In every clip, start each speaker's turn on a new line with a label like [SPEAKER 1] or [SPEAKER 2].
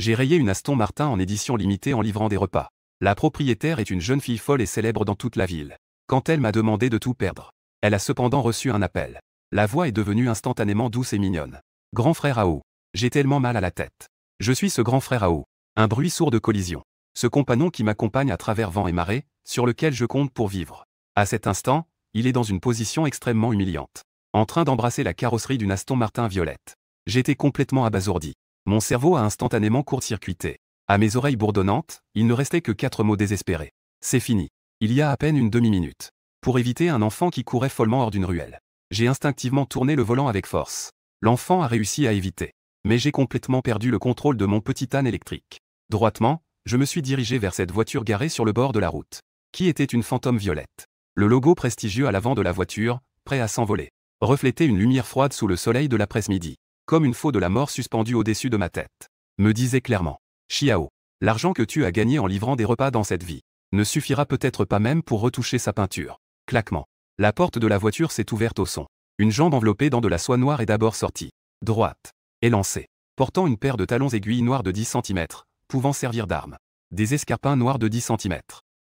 [SPEAKER 1] J'ai rayé une Aston Martin en édition limitée en livrant des repas. La propriétaire est une jeune fille folle et célèbre dans toute la ville. Quand elle m'a demandé de tout perdre, elle a cependant reçu un appel. La voix est devenue instantanément douce et mignonne. Grand frère Ao. J'ai tellement mal à la tête. Je suis ce grand frère Ao. Un bruit sourd de collision. Ce compagnon qui m'accompagne à travers vent et marée, sur lequel je compte pour vivre. À cet instant, il est dans une position extrêmement humiliante. En train d'embrasser la carrosserie d'une Aston Martin violette. J'étais complètement abasourdi. Mon cerveau a instantanément court-circuité. À mes oreilles bourdonnantes, il ne restait que 4 mots désespérés. C'est fini. Il y a à peine une demi-minute. Pour éviter un enfant qui courait follement hors d'une ruelle. J'ai instinctivement tourné le volant avec force. L'enfant a réussi à éviter. Mais j'ai complètement perdu le contrôle de mon petit âne électrique. Droitement, je me suis dirigé vers cette voiture garée sur le bord de la route. Qui était une fantôme violette. Le logo prestigieux à l'avant de la voiture, prêt à s'envoler. Reflétait une lumière froide sous le soleil de l'après-midi. Comme une faux de la mort suspendue au-dessus de ma tête. Me disait clairement. Chiao. L'argent que tu as gagné en livrant des repas dans cette vie ne suffira peut-être pas même pour retoucher sa peinture. Claquement. La porte de la voiture s'est ouverte au son. Une jambe enveloppée dans de la soie noire est d'abord sortie. Droite. Élancée. Portant une paire de talons aiguilles noirs de 10 cm, pouvant servir d'arme. Des escarpins noirs de 10 cm.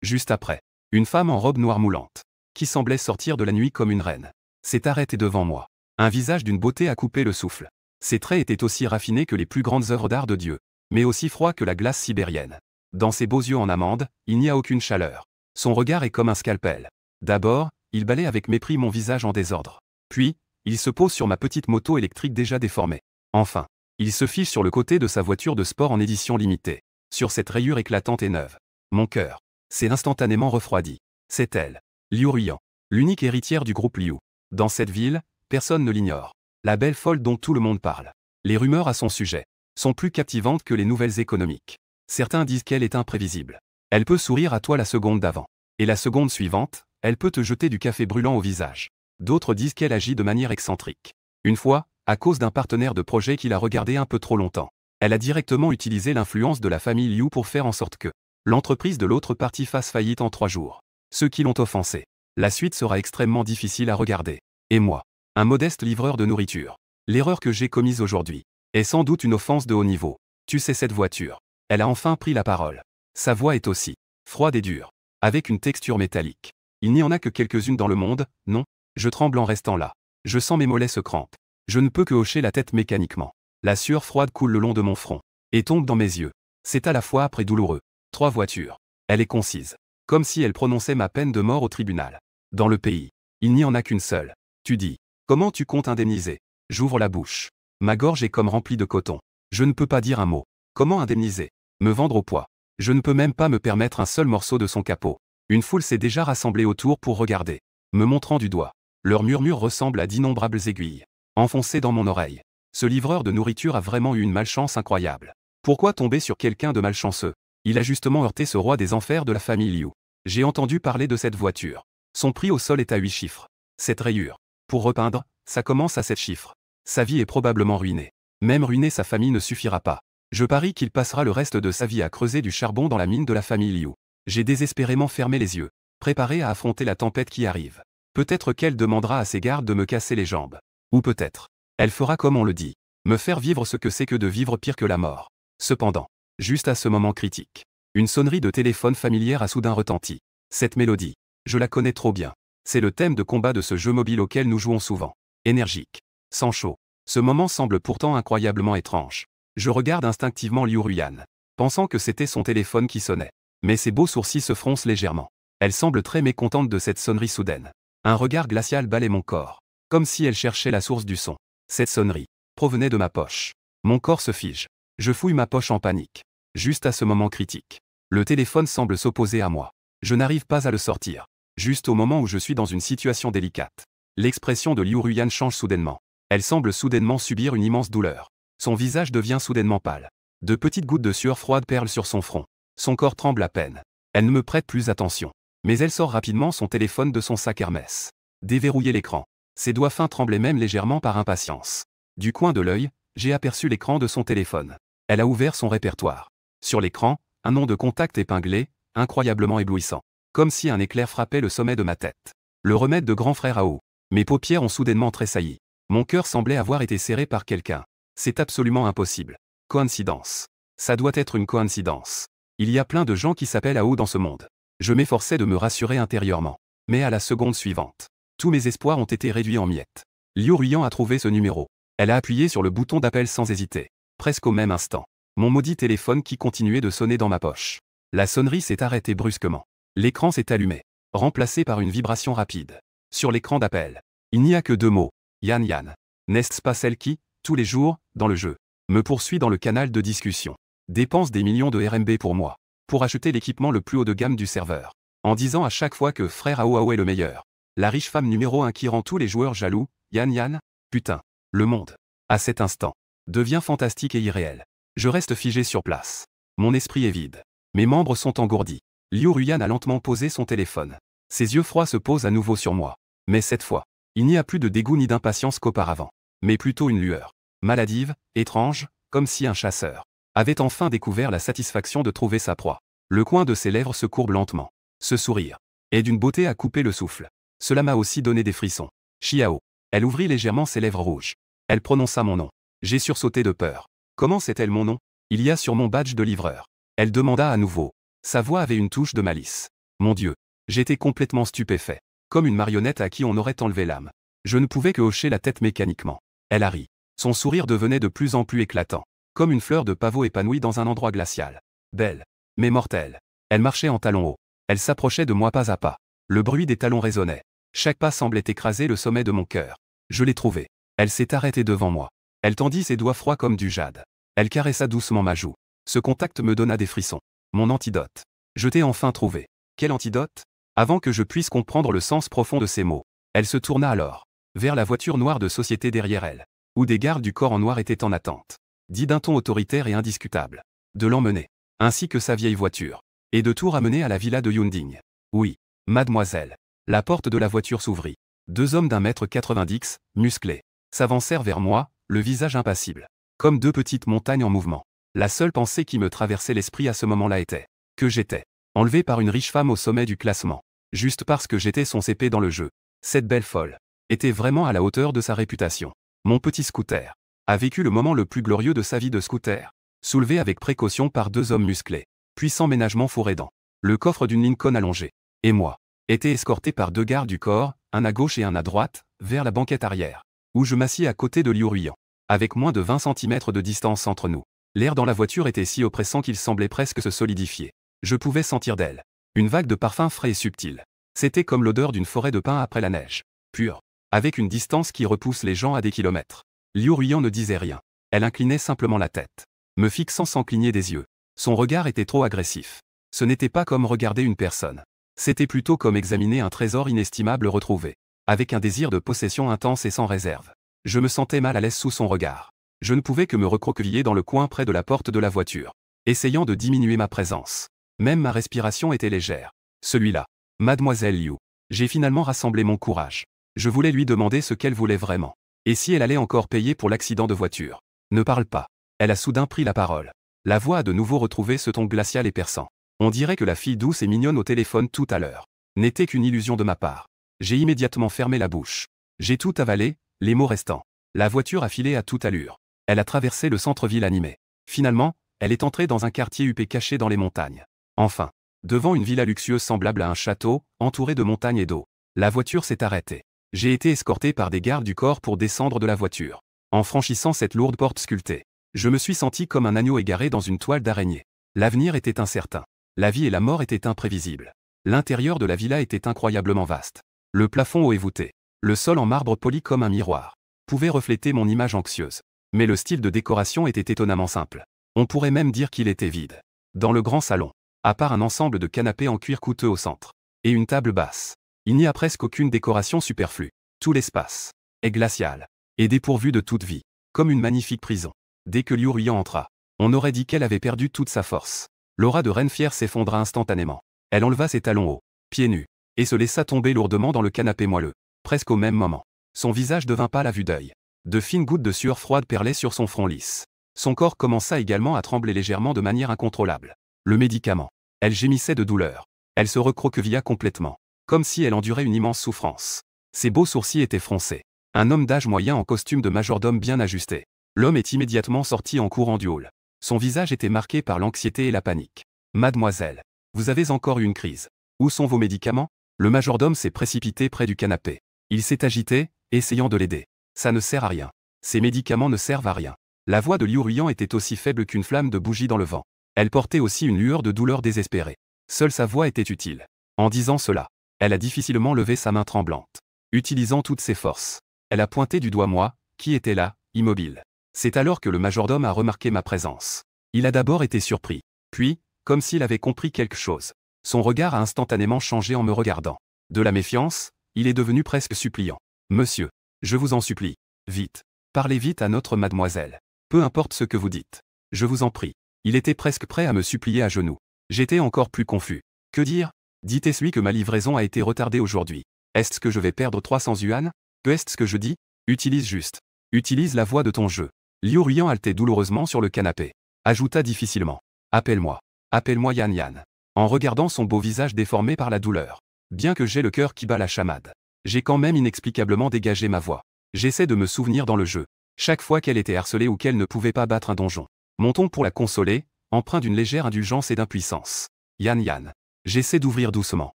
[SPEAKER 1] Juste après. Une femme en robe noire moulante. Qui semblait sortir de la nuit comme une reine. S'est arrêtée devant moi. Un visage d'une beauté à couper le souffle. Ses traits étaient aussi raffinés que les plus grandes œuvres d'art de Dieu. Mais aussi froids que la glace sibérienne. Dans ses beaux yeux en amande, il n'y a aucune chaleur. Son regard est comme un scalpel. D'abord, il balaie avec mépris mon visage en désordre. Puis, il se pose sur ma petite moto électrique déjà déformée. Enfin, il se fiche sur le côté de sa voiture de sport en édition limitée. Sur cette rayure éclatante et neuve. Mon cœur s'est instantanément refroidi. C'est elle. Liu Ruyan. L'unique héritière du groupe Liu. Dans cette ville, personne ne l'ignore. La belle folle dont tout le monde parle. Les rumeurs à son sujet sont plus captivantes que les nouvelles économiques. Certains disent qu'elle est imprévisible. Elle peut sourire à toi la seconde d'avant. Et la seconde suivante, elle peut te jeter du café brûlant au visage. D'autres disent qu'elle agit de manière excentrique. Une fois, à cause d'un partenaire de projet qui l'a regardé un peu trop longtemps, elle a directement utilisé l'influence de la famille Liu pour faire en sorte que l'entreprise de l'autre partie fasse faillite en 3 jours. Ceux qui l'ont offensé. La suite sera extrêmement difficile à regarder. Et moi, un modeste livreur de nourriture. L'erreur que j'ai commise aujourd'hui est sans doute une offense de haut niveau. Tu sais cette voiture. Elle a enfin pris la parole. Sa voix est aussi froide et dure, avec une texture métallique. Il n'y en a que quelques-unes dans le monde, non? Je tremble en restant là. Je sens mes mollets se crampent. Je ne peux que hocher la tête mécaniquement. La sueur froide coule le long de mon front et tombe dans mes yeux. C'est à la fois âpre et douloureux. 3 voitures. Elle est concise. Comme si elle prononçait ma peine de mort au tribunal. Dans le pays, il n'y en a qu'une seule. Tu dis. Comment tu comptes indemniser? J'ouvre la bouche. Ma gorge est comme remplie de coton. Je ne peux pas dire un mot. Comment indemniser? Me vendre au poids. Je ne peux même pas me permettre un seul morceau de son capot. Une foule s'est déjà rassemblée autour pour regarder. Me montrant du doigt. Leur murmure ressemble à d'innombrables aiguilles. Enfoncées dans mon oreille. Ce livreur de nourriture a vraiment eu une malchance incroyable. Pourquoi tomber sur quelqu'un de malchanceux? Il a justement heurté ce roi des enfers de la famille Liu. J'ai entendu parler de cette voiture. Son prix au sol est à 8 chiffres. Cette rayure. Pour repeindre, ça commence à 7 chiffres. Sa vie est probablement ruinée. Même ruiner sa famille ne suffira pas. Je parie qu'il passera le reste de sa vie à creuser du charbon dans la mine de la famille Liu. J'ai désespérément fermé les yeux, préparé à affronter la tempête qui arrive. Peut-être qu'elle demandera à ses gardes de me casser les jambes. Ou peut-être, elle fera comme on le dit, me faire vivre ce que c'est que de vivre pire que la mort. Cependant, juste à ce moment critique, une sonnerie de téléphone familière a soudain retenti. Cette mélodie, je la connais trop bien. C'est le thème de combat de ce jeu mobile auquel nous jouons souvent. Énergique. Sans chaud. Ce moment semble pourtant incroyablement étrange. Je regarde instinctivement Liu Ruyan, pensant que c'était son téléphone qui sonnait. Mais ses beaux sourcils se froncent légèrement. Elle semble très mécontente de cette sonnerie soudaine. Un regard glacial balaie mon corps, comme si elle cherchait la source du son. Cette sonnerie provenait de ma poche. Mon corps se fige. Je fouille ma poche en panique. Juste à ce moment critique. Le téléphone semble s'opposer à moi. Je n'arrive pas à le sortir. Juste au moment où je suis dans une situation délicate. L'expression de Liu Ruyan change soudainement. Elle semble soudainement subir une immense douleur. Son visage devient soudainement pâle. De petites gouttes de sueur froide perlent sur son front. Son corps tremble à peine. Elle ne me prête plus attention. Mais elle sort rapidement son téléphone de son sac Hermès. Déverrouiller l'écran. Ses doigts fins tremblaient même légèrement par impatience. Du coin de l'œil, j'ai aperçu l'écran de son téléphone. Elle a ouvert son répertoire. Sur l'écran, un nom de contact épinglé, incroyablement éblouissant. Comme si un éclair frappait le sommet de ma tête. Le remède de grand frère Ao. Mes paupières ont soudainement tressailli. Mon cœur semblait avoir été serré par quelqu'un. C'est absolument impossible. Coïncidence. Ça doit être une coïncidence. Il y a plein de gens qui s'appellent Ao dans ce monde. Je m'efforçais de me rassurer intérieurement. Mais à la seconde suivante, tous mes espoirs ont été réduits en miettes. Liu Ruyan a trouvé ce numéro. Elle a appuyé sur le bouton d'appel sans hésiter. Presque au même instant, mon maudit téléphone qui continuait de sonner dans ma poche. La sonnerie s'est arrêtée brusquement. L'écran s'est allumé, remplacé par une vibration rapide. Sur l'écran d'appel, il n'y a que 2 mots. Yan Yan. N'est-ce pas celle qui, tous les jours, dans le jeu, me poursuit dans le canal de discussion, dépense des millions de RMB pour moi, pour acheter l'équipement le plus haut de gamme du serveur, en disant à chaque fois que frère Ao est le meilleur. La riche femme numéro 1 qui rend tous les joueurs jaloux, Yan Yan. Putain. Le monde, à cet instant, devient fantastique et irréel. Je reste figé sur place. Mon esprit est vide. Mes membres sont engourdis. Liu Ruyan a lentement posé son téléphone. Ses yeux froids se posent à nouveau sur moi. Mais cette fois, il n'y a plus de dégoût ni d'impatience qu'auparavant. Mais plutôt une lueur. Maladive, étrange, comme si un chasseur avait enfin découvert la satisfaction de trouver sa proie. Le coin de ses lèvres se courbe lentement. Ce sourire est d'une beauté à couper le souffle. Cela m'a aussi donné des frissons. Xiao. Elle ouvrit légèrement ses lèvres rouges. Elle prononça mon nom. J'ai sursauté de peur. Comment sait-elle mon nom? Il y a sur mon badge de livreur. Elle demanda à nouveau. Sa voix avait une touche de malice. Mon Dieu. J'étais complètement stupéfait. Comme une marionnette à qui on aurait enlevé l'âme. Je ne pouvais que hocher la tête mécaniquement. Elle a ri. Son sourire devenait de plus en plus éclatant. Comme une fleur de pavot épanouie dans un endroit glacial. Belle. Mais mortelle. Elle marchait en talons hauts. Elle s'approchait de moi pas à pas. Le bruit des talons résonnait. Chaque pas semblait écraser le sommet de mon cœur. Je l'ai trouvée. Elle s'est arrêtée devant moi. Elle tendit ses doigts froids comme du jade. Elle caressa doucement ma joue. Ce contact me donna des frissons. Mon antidote. Je t'ai enfin trouvé. Quel antidote? Avant que je puisse comprendre le sens profond de ces mots, elle se tourna alors vers la voiture noire de société derrière elle, où des gardes du corps en noir étaient en attente. Dit d'un ton autoritaire et indiscutable. De l'emmener, ainsi que sa vieille voiture, et de tout ramener à la villa de Yunding. Oui, mademoiselle. La porte de la voiture s'ouvrit. 2 hommes d'1,90 m, musclés, s'avancèrent vers moi, le visage impassible. Comme 2 petites montagnes en mouvement. La seule pensée qui me traversait l'esprit à ce moment-là était que j'étais enlevé par une riche femme au sommet du classement. Juste parce que j'étais son CP dans le jeu. Cette belle folle était vraiment à la hauteur de sa réputation. Mon petit scooter a vécu le moment le plus glorieux de sa vie de scooter. Soulevé avec précaution par 2 hommes musclés. Puissant ménagement fourraidant. Le coffre d'une Lincoln allongée. Et moi était escorté par 2 gardes du corps, un à gauche et un à droite, vers la banquette arrière, où je m'assis à côté de Liu Ruyan, avec moins de 20 cm de distance entre nous. L'air dans la voiture était si oppressant qu'il semblait presque se solidifier. Je pouvais sentir d'elle une vague de parfum frais et subtil. C'était comme l'odeur d'une forêt de pin après la neige, pure, avec une distance qui repousse les gens à des kilomètres. Liu Ruyan ne disait rien. Elle inclinait simplement la tête, me fixant sans cligner des yeux. Son regard était trop agressif. Ce n'était pas comme regarder une personne. C'était plutôt comme examiner un trésor inestimable retrouvé, avec un désir de possession intense et sans réserve. Je me sentais mal à l'aise sous son regard. Je ne pouvais que me recroqueviller dans le coin près de la porte de la voiture, essayant de diminuer ma présence. Même ma respiration était légère. Celui-là, Mademoiselle Liu. J'ai finalement rassemblé mon courage. Je voulais lui demander ce qu'elle voulait vraiment. Et si elle allait encore payer pour l'accident de voiture? Ne parle pas. Elle a soudain pris la parole. La voix a de nouveau retrouvé ce ton glacial et perçant. On dirait que la fille douce et mignonne au téléphone tout à l'heure n'était qu'une illusion de ma part. J'ai immédiatement fermé la bouche. J'ai tout avalé, les mots restants. La voiture a filé à toute allure. Elle a traversé le centre-ville animé. Finalement, elle est entrée dans un quartier huppé caché dans les montagnes. Enfin, devant une villa luxueuse semblable à un château, entourée de montagnes et d'eau, la voiture s'est arrêtée. J'ai été escorté par des gardes du corps pour descendre de la voiture. En franchissant cette lourde porte sculptée, je me suis senti comme un agneau égaré dans une toile d'araignée. L'avenir était incertain. La vie et la mort étaient imprévisibles. L'intérieur de la villa était incroyablement vaste. Le plafond haut et voûté, le sol en marbre poli comme un miroir, pouvait refléter mon image anxieuse. Mais le style de décoration était étonnamment simple. On pourrait même dire qu'il était vide. Dans le grand salon, à part un ensemble de canapés en cuir coûteux au centre, et une table basse, il n'y a presque aucune décoration superflue. Tout l'espace est glacial, et dépourvu de toute vie, comme une magnifique prison. Dès que Liu Ruyan entra, on aurait dit qu'elle avait perdu toute sa force. L'aura de reine fière s'effondra instantanément. Elle enleva ses talons hauts, pieds nus, et se laissa tomber lourdement dans le canapé moelleux. Presque au même moment, son visage devint pâle à vue d'œil. De fines gouttes de sueur froide perlaient sur son front lisse. Son corps commença également à trembler légèrement de manière incontrôlable. Le médicament. Elle gémissait de douleur. Elle se recroquevilla complètement, comme si elle endurait une immense souffrance. Ses beaux sourcils étaient froncés. Un homme d'âge moyen en costume de majordome bien ajusté. L'homme est immédiatement sorti en courant du hall. Son visage était marqué par l'anxiété et la panique. Mademoiselle, vous avez encore eu une crise. Où sont vos médicaments? Le majordome s'est précipité près du canapé. Il s'est agité, essayant de l'aider. Ça ne sert à rien. Ces médicaments ne servent à rien. La voix de Liu Ruiyan était aussi faible qu'une flamme de bougie dans le vent. Elle portait aussi une lueur de douleur désespérée. Seule sa voix était utile. En disant cela, elle a difficilement levé sa main tremblante. Utilisant toutes ses forces, elle a pointé du doigt moi, qui était là, immobile. C'est alors que le majordome a remarqué ma présence. Il a d'abord été surpris. Puis, comme s'il avait compris quelque chose, son regard a instantanément changé en me regardant. De la méfiance, il est devenu presque suppliant. Monsieur, je vous en supplie, vite. Parlez vite à notre mademoiselle. Peu importe ce que vous dites. Je vous en prie. Il était presque prêt à me supplier à genoux. J'étais encore plus confus. Que dire? Dites-lui que ma livraison a été retardée aujourd'hui. Est-ce que je vais perdre 300 yuan? Que est-ce que je dis? Utilise juste. Utilise la voix de ton jeu. Liu Ruiyan haletait douloureusement sur le canapé. Ajouta difficilement. Appelle-moi. Appelle-moi Yan Yan. En regardant son beau visage déformé par la douleur. Bien que j'ai le cœur qui bat la chamade. J'ai quand même inexplicablement dégagé ma voix. J'essaie de me souvenir dans le jeu. Chaque fois qu'elle était harcelée ou qu'elle ne pouvait pas battre un donjon. Mon ton pour la consoler, empreint d'une légère indulgence et d'impuissance. Yan Yan. J'essaie d'ouvrir doucement.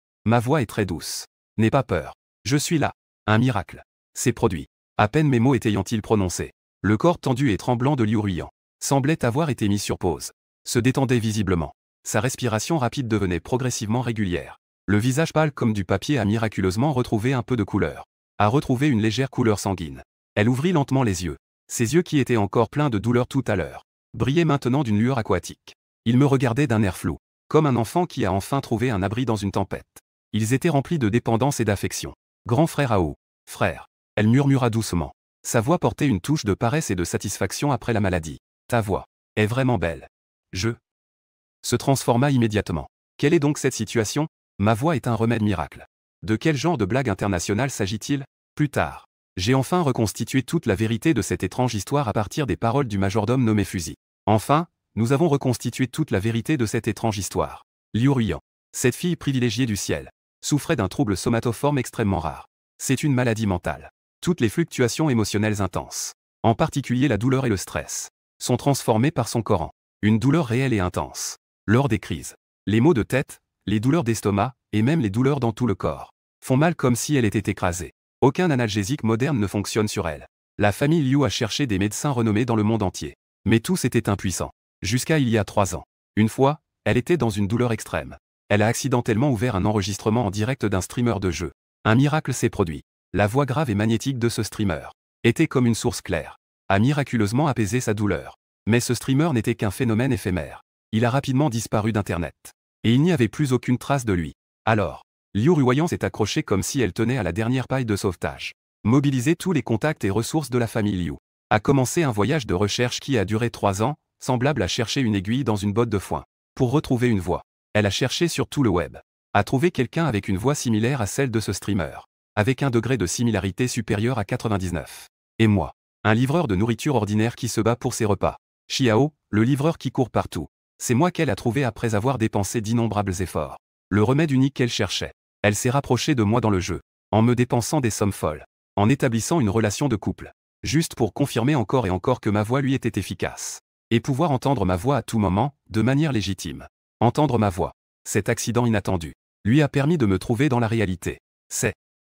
[SPEAKER 1] Ma voix est très douce. N'aie pas peur. Je suis là. Un miracle. C'est produit. À peine mes mots étaient-ils prononcés. Le corps tendu et tremblant de Liu Ruiyan semblait avoir été mis sur pause. Se détendait visiblement. Sa respiration rapide devenait progressivement régulière. Le visage pâle comme du papier a miraculeusement retrouvé un peu de couleur. A retrouvé une légère couleur sanguine. Elle ouvrit lentement les yeux. Ses yeux qui étaient encore pleins de douleur tout à l'heure brillaient maintenant d'une lueur aquatique. Il me regardait d'un air flou, comme un enfant qui a enfin trouvé un abri dans une tempête. Ils étaient remplis de dépendance et d'affection. Grand frère Ao. Frère. Elle murmura doucement. Sa voix portait une touche de paresse et de satisfaction après la maladie. Ta voix est vraiment belle. Je se transforma immédiatement. Quelle est donc cette situation? Ma voix est un remède miracle. De quel genre de blague internationale s'agit-il? Plus tard, j'ai enfin reconstitué toute la vérité de cette étrange histoire à partir des paroles du majordome nommé Fusil. Enfin, nous avons reconstitué toute la vérité de cette étrange histoire. Liu Ruiyan, cette fille privilégiée du ciel, souffrait d'un trouble somatoforme extrêmement rare. C'est une maladie mentale. Toutes les fluctuations émotionnelles intenses, en particulier la douleur et le stress, sont transformées par son Coran. Une douleur réelle et intense. Lors des crises, les maux de tête, les douleurs d'estomac, et même les douleurs dans tout le corps, font mal comme si elle était écrasée. Aucun analgésique moderne ne fonctionne sur elle. La famille Liu a cherché des médecins renommés dans le monde entier. Mais tous étaient impuissants. Jusqu'à il y a 3 ans. Une fois, elle était dans une douleur extrême. Elle a accidentellement ouvert un enregistrement en direct d'un streamer de jeu. Un miracle s'est produit. La voix grave et magnétique de ce streamer était comme une source claire. A miraculeusement apaisé sa douleur. Mais ce streamer n'était qu'un phénomène éphémère. Il a rapidement disparu d'Internet. Et il n'y avait plus aucune trace de lui. Alors, Liu Ruiyan s'est accrochée comme si elle tenait à la dernière paille de sauvetage. Mobiliser tous les contacts et ressources de la famille Liu. A commencé un voyage de recherche qui a duré 3 ans, semblable à chercher une aiguille dans une botte de foin. Pour retrouver une voix. Elle a cherché sur tout le web. A trouvé quelqu'un avec une voix similaire à celle de ce streamer. Avec un degré de similarité supérieur à 99. Et moi. Un livreur de nourriture ordinaire qui se bat pour ses repas. Xiao, le livreur qui court partout. C'est moi qu'elle a trouvé après avoir dépensé d'innombrables efforts. Le remède unique qu'elle cherchait. Elle s'est rapprochée de moi dans le jeu. En me dépensant des sommes folles. En établissant une relation de couple. Juste pour confirmer encore et encore que ma voix lui était efficace. Et pouvoir entendre ma voix à tout moment, de manière légitime. Entendre ma voix. Cet accident inattendu. Lui a permis de me trouver dans la réalité.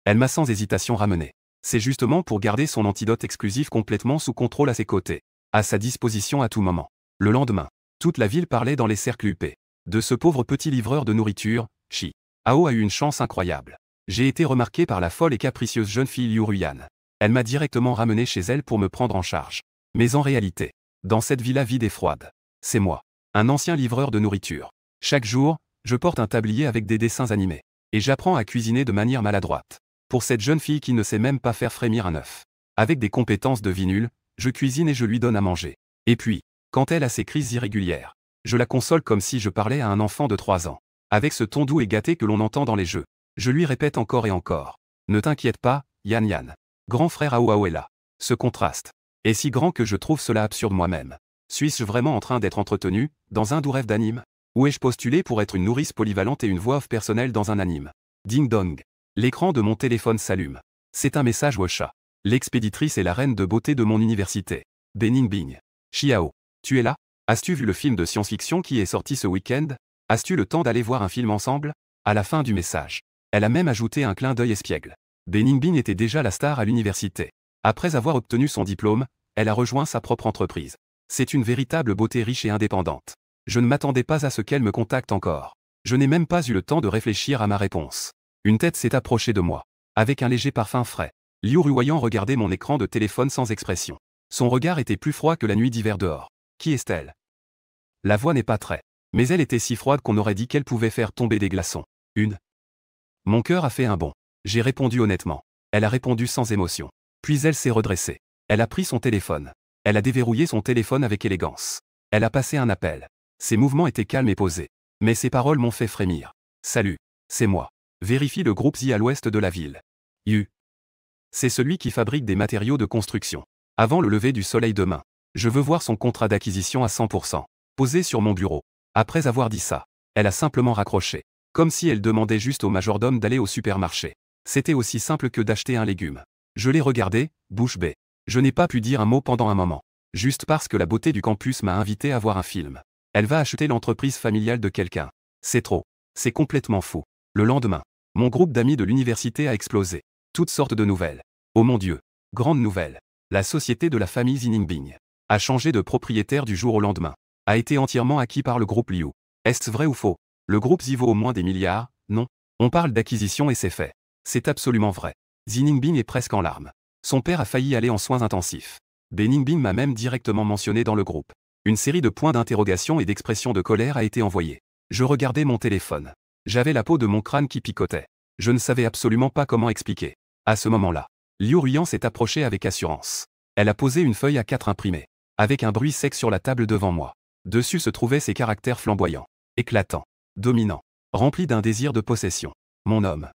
[SPEAKER 1] Elle m'a sans hésitation ramené. C'est justement pour garder son antidote exclusif complètement sous contrôle à ses côtés. À sa disposition à tout moment. Le lendemain. Toute la ville parlait dans les cercles huppés. De ce pauvre petit livreur de nourriture, Chi. Ao a eu une chance incroyable. J'ai été remarqué par la folle et capricieuse jeune fille Liu Ruiyan. Elle m'a directement ramené chez elle pour me prendre en charge. Mais en réalité, dans cette villa vide et froide, c'est moi, un ancien livreur de nourriture. Chaque jour, je porte un tablier avec des dessins animés. Et j'apprends à cuisiner de manière maladroite. Pour cette jeune fille qui ne sait même pas faire frémir un œuf. Avec des compétences de vie nulles, je cuisine et je lui donne à manger. Et puis, quand elle a ses crises irrégulières, je la console comme si je parlais à un enfant de 3 ans. Avec ce ton doux et gâté que l'on entend dans les jeux. Je lui répète encore et encore. Ne t'inquiète pas, Yan Yan. Grand frère Ao est là. Ce contraste est si grand que je trouve cela absurde moi-même. Suis-je vraiment en train d'être entretenu, dans un doux rêve d'anime? Ou ai-je postulé pour être une nourrice polyvalente et une voix off personnelle dans un anime? Ding dong. L'écran de mon téléphone s'allume. C'est un message Wosha. L'expéditrice est la reine de beauté de mon université. Bening Bing. Xiao. Tu es là? As-tu vu le film de science-fiction qui est sorti ce week-end? As-tu le temps d'aller voir un film ensemble? À la fin du message, elle a même ajouté un clin d'œil espiègle. Beningbing était déjà la star à l'université. Après avoir obtenu son diplôme, elle a rejoint sa propre entreprise. C'est une véritable beauté riche et indépendante. Je ne m'attendais pas à ce qu'elle me contacte encore. Je n'ai même pas eu le temps de réfléchir à ma réponse. Une tête s'est approchée de moi, avec un léger parfum frais. Liu Ruoyan regardait mon écran de téléphone sans expression. Son regard était plus froid que la nuit d'hiver dehors. Qui est-elle? La voix n'est pas très. Mais elle était si froide qu'on aurait dit qu'elle pouvait faire tomber des glaçons. Mon cœur a fait un bond. J'ai répondu honnêtement. Elle a répondu sans émotion. Puis elle s'est redressée. Elle a pris son téléphone. Elle a déverrouillé son téléphone avec élégance. Elle a passé un appel. Ses mouvements étaient calmes et posés. Mais ses paroles m'ont fait frémir. Salut. C'est moi. Vérifie le groupe Z à l'ouest de la ville. C'est celui qui fabrique des matériaux de construction. Avant le lever du soleil demain. Je veux voir son contrat d'acquisition à 100%. Posé sur mon bureau. Après avoir dit ça, elle a simplement raccroché. Comme si elle demandait juste au majordome d'aller au supermarché. C'était aussi simple que d'acheter un légume. Je l'ai regardé, bouche bée. Je n'ai pas pu dire un mot pendant un moment. Juste parce que la beauté du campus m'a invité à voir un film. Elle va acheter l'entreprise familiale de quelqu'un. C'est trop. C'est complètement fou. Le lendemain, mon groupe d'amis de l'université a explosé. Toutes sortes de nouvelles. Oh mon Dieu. Grande nouvelle. La société de la famille Beningbing a changé de propriétaire du jour au lendemain. A été entièrement acquis par le groupe Liu. Est-ce vrai ou faux? Le groupe Z vaut au moins des milliards? Non. On parle d'acquisition et c'est fait. C'est absolument vrai. Beningbing est presque en larmes. Son père a failli aller en soins intensifs. Beningbing m'a même directement mentionné dans le groupe. Une série de points d'interrogation et d'expressions de colère a été envoyée. Je regardais mon téléphone. J'avais la peau de mon crâne qui picotait. Je ne savais absolument pas comment expliquer. À ce moment-là, Liu Ruoyan s'est approchée avec assurance. Elle a posé une feuille A4 imprimée, avec un bruit sec sur la table devant moi. Dessus se trouvaient ces caractères flamboyants, éclatants, dominants, remplis d'un désir de possession. Mon homme.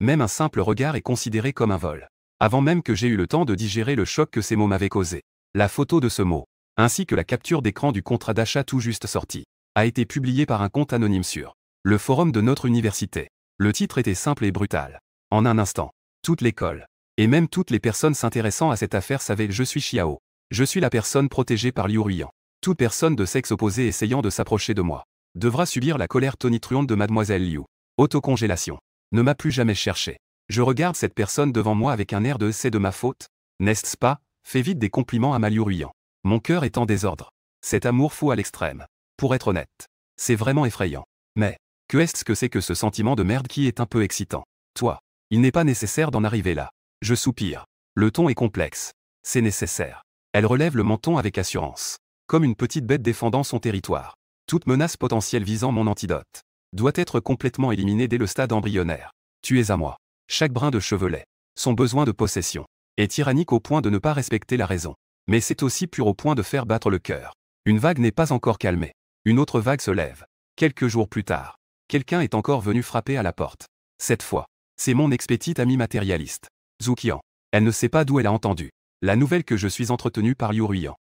[SPEAKER 1] Même un simple regard est considéré comme un vol. Avant même que j'aie eu le temps de digérer le choc que ces mots m'avaient causé. La photo de ce mot, ainsi que la capture d'écran du contrat d'achat tout juste sorti, a été publiée par un compte anonyme sur le forum de notre université. Le titre était simple et brutal. En un instant, toute l'école, et même toutes les personnes s'intéressant à cette affaire savaient « Je suis Xiao. Je suis la personne protégée par Liu Ruoyan. Toute personne de sexe opposé essayant de s'approcher de moi devra subir la colère tonitruante de mademoiselle Liu. Autocongélation. Ne m'a plus jamais cherché. Je regarde cette personne devant moi avec un air de « c'est de ma faute, n'est-ce pas ?» Fais vite des compliments à ma Liu Ruoyan. Mon cœur est en désordre. Cet amour fou à l'extrême. Pour être honnête, c'est vraiment effrayant. Mais, qu'est-ce que c'est que ce sentiment de merde qui est un peu excitant? Toi, il n'est pas nécessaire d'en arriver là. Je soupire. Le ton est complexe. C'est nécessaire. Elle relève le menton avec assurance. Comme une petite bête défendant son territoire. Toute menace potentielle visant mon antidote doit être complètement éliminée dès le stade embryonnaire. Tu es à moi. Chaque brin de chevelet. Son besoin de possession est tyrannique au point de ne pas respecter la raison. Mais c'est aussi pur au point de faire battre le cœur. Une vague n'est pas encore calmée. Une autre vague se lève. Quelques jours plus tard, quelqu'un est encore venu frapper à la porte. Cette fois, c'est mon ex-petite amie matérialiste, Zoukian. Elle ne sait pas d'où elle a entendu la nouvelle que je suis entretenu par Liu Ruoyan.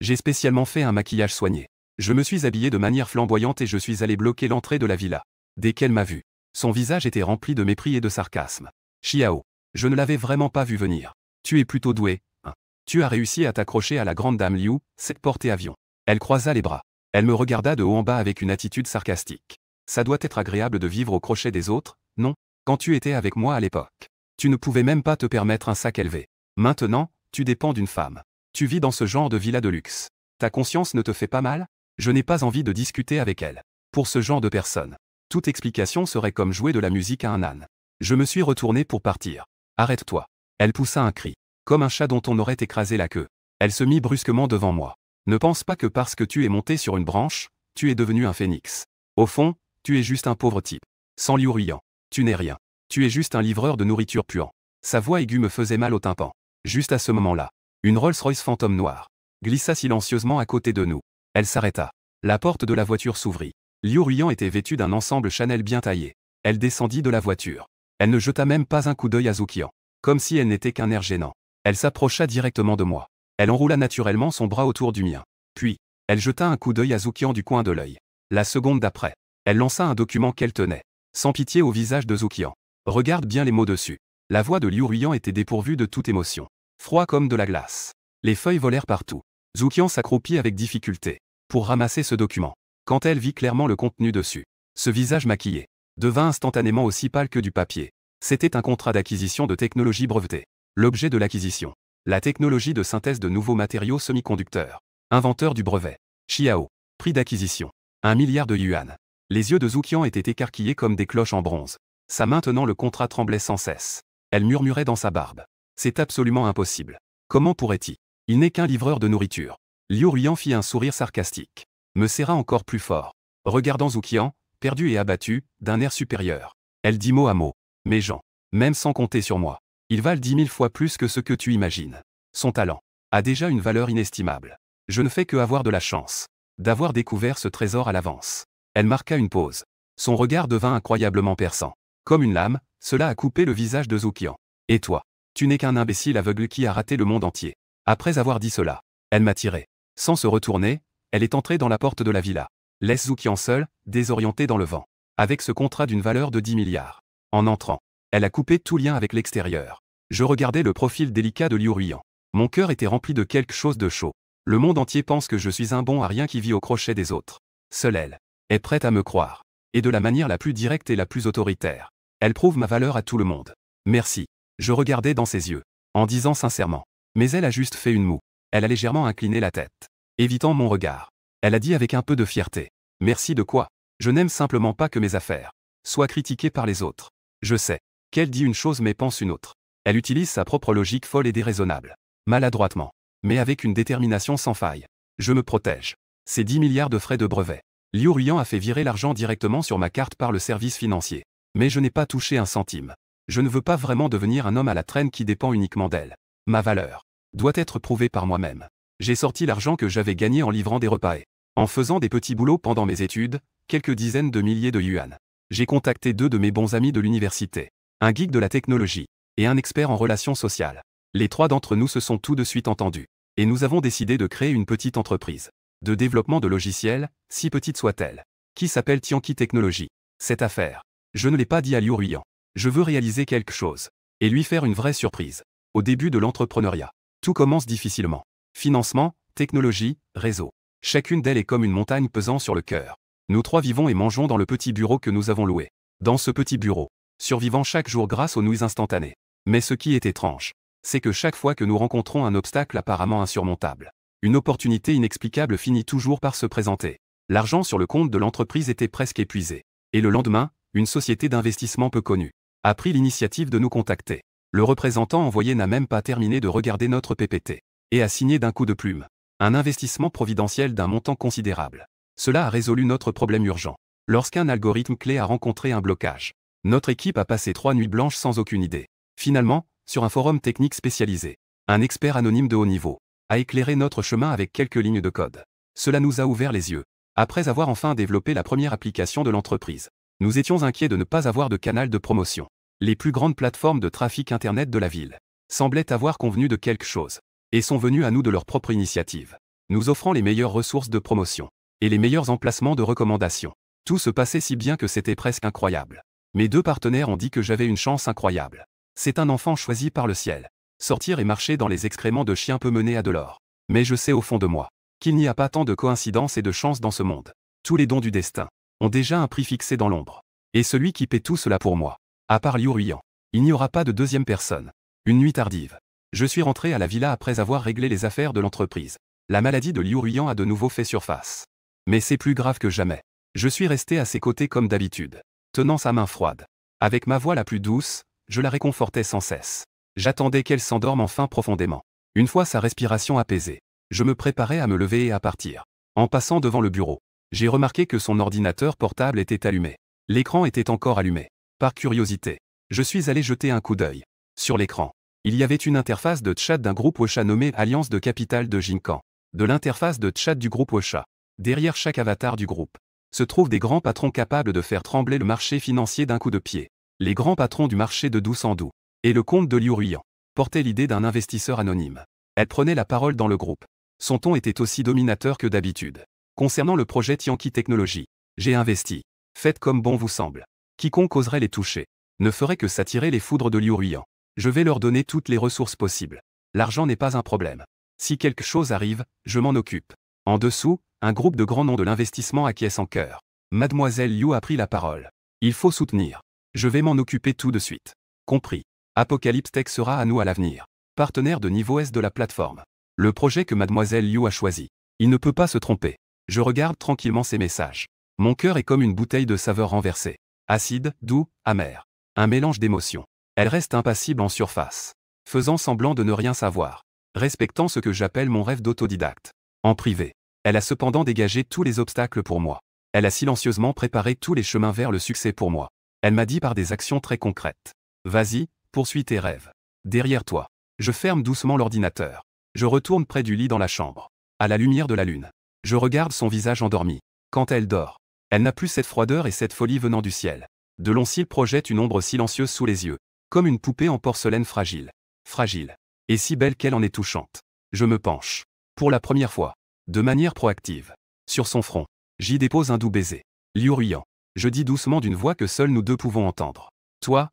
[SPEAKER 1] J'ai spécialement fait un maquillage soigné. Je me suis habillé de manière flamboyante et je suis allé bloquer l'entrée de la villa. Dès qu'elle m'a vu, son visage était rempli de mépris et de sarcasme. Xiao, je ne l'avais vraiment pas vu venir. Tu es plutôt doué, hein. Tu as réussi à t'accrocher à la grande dame Liu, cette portée-avions. Elle croisa les bras. Elle me regarda de haut en bas avec une attitude sarcastique. Ça doit être agréable de vivre au crochet des autres, non? Quand tu étais avec moi à l'époque, tu ne pouvais même pas te permettre un sac élevé. Maintenant, tu dépends d'une femme. Tu vis dans ce genre de villa de luxe. Ta conscience ne te fait pas mal? Je n'ai pas envie de discuter avec elle. Pour ce genre de personne, toute explication serait comme jouer de la musique à un âne. Je me suis retourné pour partir. Arrête-toi. Elle poussa un cri, comme un chat dont on aurait écrasé la queue. Elle se mit brusquement devant moi. Ne pense pas que parce que tu es monté sur une branche, tu es devenu un phénix. Au fond, tu es juste un pauvre type. Sans Liu Ruoyan, tu n'es rien. Tu es juste un livreur de nourriture puant. Sa voix aiguë me faisait mal au tympan. Juste à ce moment-là, une Rolls-Royce fantôme noire glissa silencieusement à côté de nous. Elle s'arrêta. La porte de la voiture s'ouvrit. Liu Ruoyan était vêtue d'un ensemble Chanel bien taillé. Elle descendit de la voiture. Elle ne jeta même pas un coup d'œil à Zoukian. Comme si elle n'était qu'un air gênant. Elle s'approcha directement de moi. Elle enroula naturellement son bras autour du mien. Puis, elle jeta un coup d'œil à Zoukian du coin de l'œil. La seconde d'après, elle lança un document qu'elle tenait, sans pitié au visage de Zoukian. Regarde bien les mots dessus. La voix de Liu Ruoyan était dépourvue de toute émotion. Froid comme de la glace. Les feuilles volèrent partout. Zoukian s'accroupit avec difficulté pour ramasser ce document. Quand elle vit clairement le contenu dessus, ce visage maquillé devint instantanément aussi pâle que du papier. C'était un contrat d'acquisition de technologie brevetée. L'objet de l'acquisition: la technologie de synthèse de nouveaux matériaux semi-conducteurs. Inventeur du brevet: Xiao. Prix d'acquisition: 1 milliard de yuan. Les yeux de Zoukian étaient écarquillés comme des cloches en bronze. Sa main tenant le contrat tremblait sans cesse. Elle murmurait dans sa barbe: c'est absolument impossible. Comment pourrait-il? Il n'est qu'un livreur de nourriture. Liu Ruiyan fit un sourire sarcastique. Me serra encore plus fort, regardant Zoukian, perdu et abattu, d'un air supérieur. Elle dit mot à mot: mes gens, même sans compter sur moi, ils valent 10 000 fois plus que ce que tu imagines. Son talent a déjà une valeur inestimable. Je ne fais que avoir de la chance d'avoir découvert ce trésor à l'avance. Elle marqua une pause. Son regard devint incroyablement perçant. Comme une lame, cela a coupé le visage de Zoukian. Et toi, tu n'es qu'un imbécile aveugle qui a raté le monde entier. Après avoir dit cela, elle m'a tiré. Sans se retourner, elle est entrée dans la porte de la villa. Laisse Zoukian seul, désorienté dans le vent, avec ce contrat d'une valeur de 10 milliards. En entrant, elle a coupé tout lien avec l'extérieur. Je regardais le profil délicat de Liu Ruiyan. Mon cœur était rempli de quelque chose de chaud. Le monde entier pense que je suis un bon à rien qui vit au crochet des autres. Seule elle est prête à me croire. Et de la manière la plus directe et la plus autoritaire. Elle prouve ma valeur à tout le monde. Merci. Je regardais dans ses yeux, en disant sincèrement. Mais elle a juste fait une moue. Elle a légèrement incliné la tête, évitant mon regard. Elle a dit avec un peu de fierté: merci de quoi? Je n'aime simplement pas que mes affaires soient critiquées par les autres. Je sais qu'elle dit une chose mais pense une autre. Elle utilise sa propre logique folle et déraisonnable. Maladroitement, mais avec une détermination sans faille. Je me protège. C'est 10 milliards de frais de brevet. Liu Ruiyan a fait virer l'argent directement sur ma carte par le service financier. Mais je n'ai pas touché un centime. Je ne veux pas vraiment devenir un homme à la traîne qui dépend uniquement d'elle. Ma valeur doit être prouvée par moi-même. J'ai sorti l'argent que j'avais gagné en livrant des repas et en faisant des petits boulots pendant mes études, quelques dizaines de milliers de yuan. J'ai contacté 2 de mes bons amis de l'université, un geek de la technologie et un expert en relations sociales. Les 3 d'entre nous se sont tout de suite entendus. Et nous avons décidé de créer une petite entreprise de développement de logiciels, si petite soit-elle, qui s'appelle Tianqi Technologies. Cette affaire, je ne l'ai pas dit à Liu Ruiyan. Je veux réaliser quelque chose et lui faire une vraie surprise. Au début de l'entrepreneuriat, tout commence difficilement. Financement, technologie, réseau. Chacune d'elles est comme une montagne pesant sur le cœur. Nous 3 vivons et mangeons dans le petit bureau que nous avons loué. Dans ce petit bureau, survivant chaque jour grâce aux nouilles instantanées. Mais ce qui est étrange, c'est que chaque fois que nous rencontrons un obstacle apparemment insurmontable, une opportunité inexplicable finit toujours par se présenter. L'argent sur le compte de l'entreprise était presque épuisé. Et le lendemain, une société d'investissement peu connue a pris l'initiative de nous contacter. Le représentant envoyé n'a même pas terminé de regarder notre PPT et a signé d'un coup de plume un investissement providentiel d'un montant considérable. Cela a résolu notre problème urgent. Lorsqu'un algorithme clé a rencontré un blocage, notre équipe a passé 3 nuits blanches sans aucune idée. Finalement, sur un forum technique spécialisé, un expert anonyme de haut niveau a éclairé notre chemin avec quelques lignes de code. Cela nous a ouvert les yeux. Après avoir enfin développé la première application de l'entreprise, nous étions inquiets de ne pas avoir de canal de promotion. Les plus grandes plateformes de trafic Internet de la ville semblaient avoir convenu de quelque chose et sont venues à nous de leur propre initiative, nous offrant les meilleures ressources de promotion et les meilleurs emplacements de recommandation. Tout se passait si bien que c'était presque incroyable. Mes 2 partenaires ont dit que j'avais une chance incroyable. C'est un enfant choisi par le ciel. Sortir et marcher dans les excréments de chiens peut mener à de l'or. Mais je sais au fond de moi qu'il n'y a pas tant de coïncidences et de chance dans ce monde. Tous les dons du destin ont déjà un prix fixé dans l'ombre. Et celui qui paie tout cela pour moi, à part Liu Ruiyan, il n'y aura pas de deuxième personne. Une nuit tardive, je suis rentré à la villa après avoir réglé les affaires de l'entreprise. La maladie de Liu Ruiyan a de nouveau fait surface. Mais c'est plus grave que jamais. Je suis resté à ses côtés comme d'habitude, tenant sa main froide. Avec ma voix la plus douce, je la réconfortais sans cesse. J'attendais qu'elle s'endorme enfin profondément. Une fois sa respiration apaisée, je me préparais à me lever et à partir. En passant devant le bureau, j'ai remarqué que son ordinateur portable était allumé. L'écran était encore allumé. Par curiosité, je suis allé jeter un coup d'œil. Sur l'écran, il y avait une interface de chat d'un groupe Wosha nommé Alliance de Capital de Jinkan. De l'interface de chat du groupe Wosha, derrière chaque avatar du groupe, se trouvent des grands patrons capables de faire trembler le marché financier d'un coup de pied. Les grands patrons du marché de Doucendou et le comte de Liu Ruiyan portaient l'idée d'un investisseur anonyme. Elle prenait la parole dans le groupe. Son ton était aussi dominateur que d'habitude. Concernant le projet Tianqi Technologies, j'ai investi. Faites comme bon vous semble. Quiconque oserait les toucher ne ferait que s'attirer les foudres de Liu Ruiyan. Je vais leur donner toutes les ressources possibles. L'argent n'est pas un problème. Si quelque chose arrive, je m'en occupe. En dessous, un groupe de grands noms de l'investissement acquiesce en chœur. Mademoiselle Liu a pris la parole. Il faut soutenir. Je vais m'en occuper tout de suite. Compris. Apocalypse Tech sera à nous à l'avenir. Partenaire de niveau S de la plateforme. Le projet que Mademoiselle Liu a choisi. Il ne peut pas se tromper. Je regarde tranquillement ses messages. Mon cœur est comme une bouteille de saveur renversée. Acide, doux, amer. Un mélange d'émotions. Elle reste impassible en surface. Faisant semblant de ne rien savoir. Respectant ce que j'appelle mon rêve d'autodidacte. En privé. Elle a cependant dégagé tous les obstacles pour moi. Elle a silencieusement préparé tous les chemins vers le succès pour moi. Elle m'a dit par des actions très concrètes. Vas-y, poursuis tes rêves. Derrière toi. Je ferme doucement l'ordinateur. Je retourne près du lit dans la chambre. À la lumière de la lune. Je regarde son visage endormi. Quand elle dort. Elle n'a plus cette froideur et cette folie venant du ciel. De longs cils projettent une ombre silencieuse sous les yeux. Comme une poupée en porcelaine fragile. Fragile. Et si belle qu'elle en est touchante. Je me penche. Pour la première fois. De manière proactive. Sur son front. J'y dépose un doux baiser. Liu Ruyan. Je dis doucement d'une voix que seuls nous deux pouvons entendre. Toi,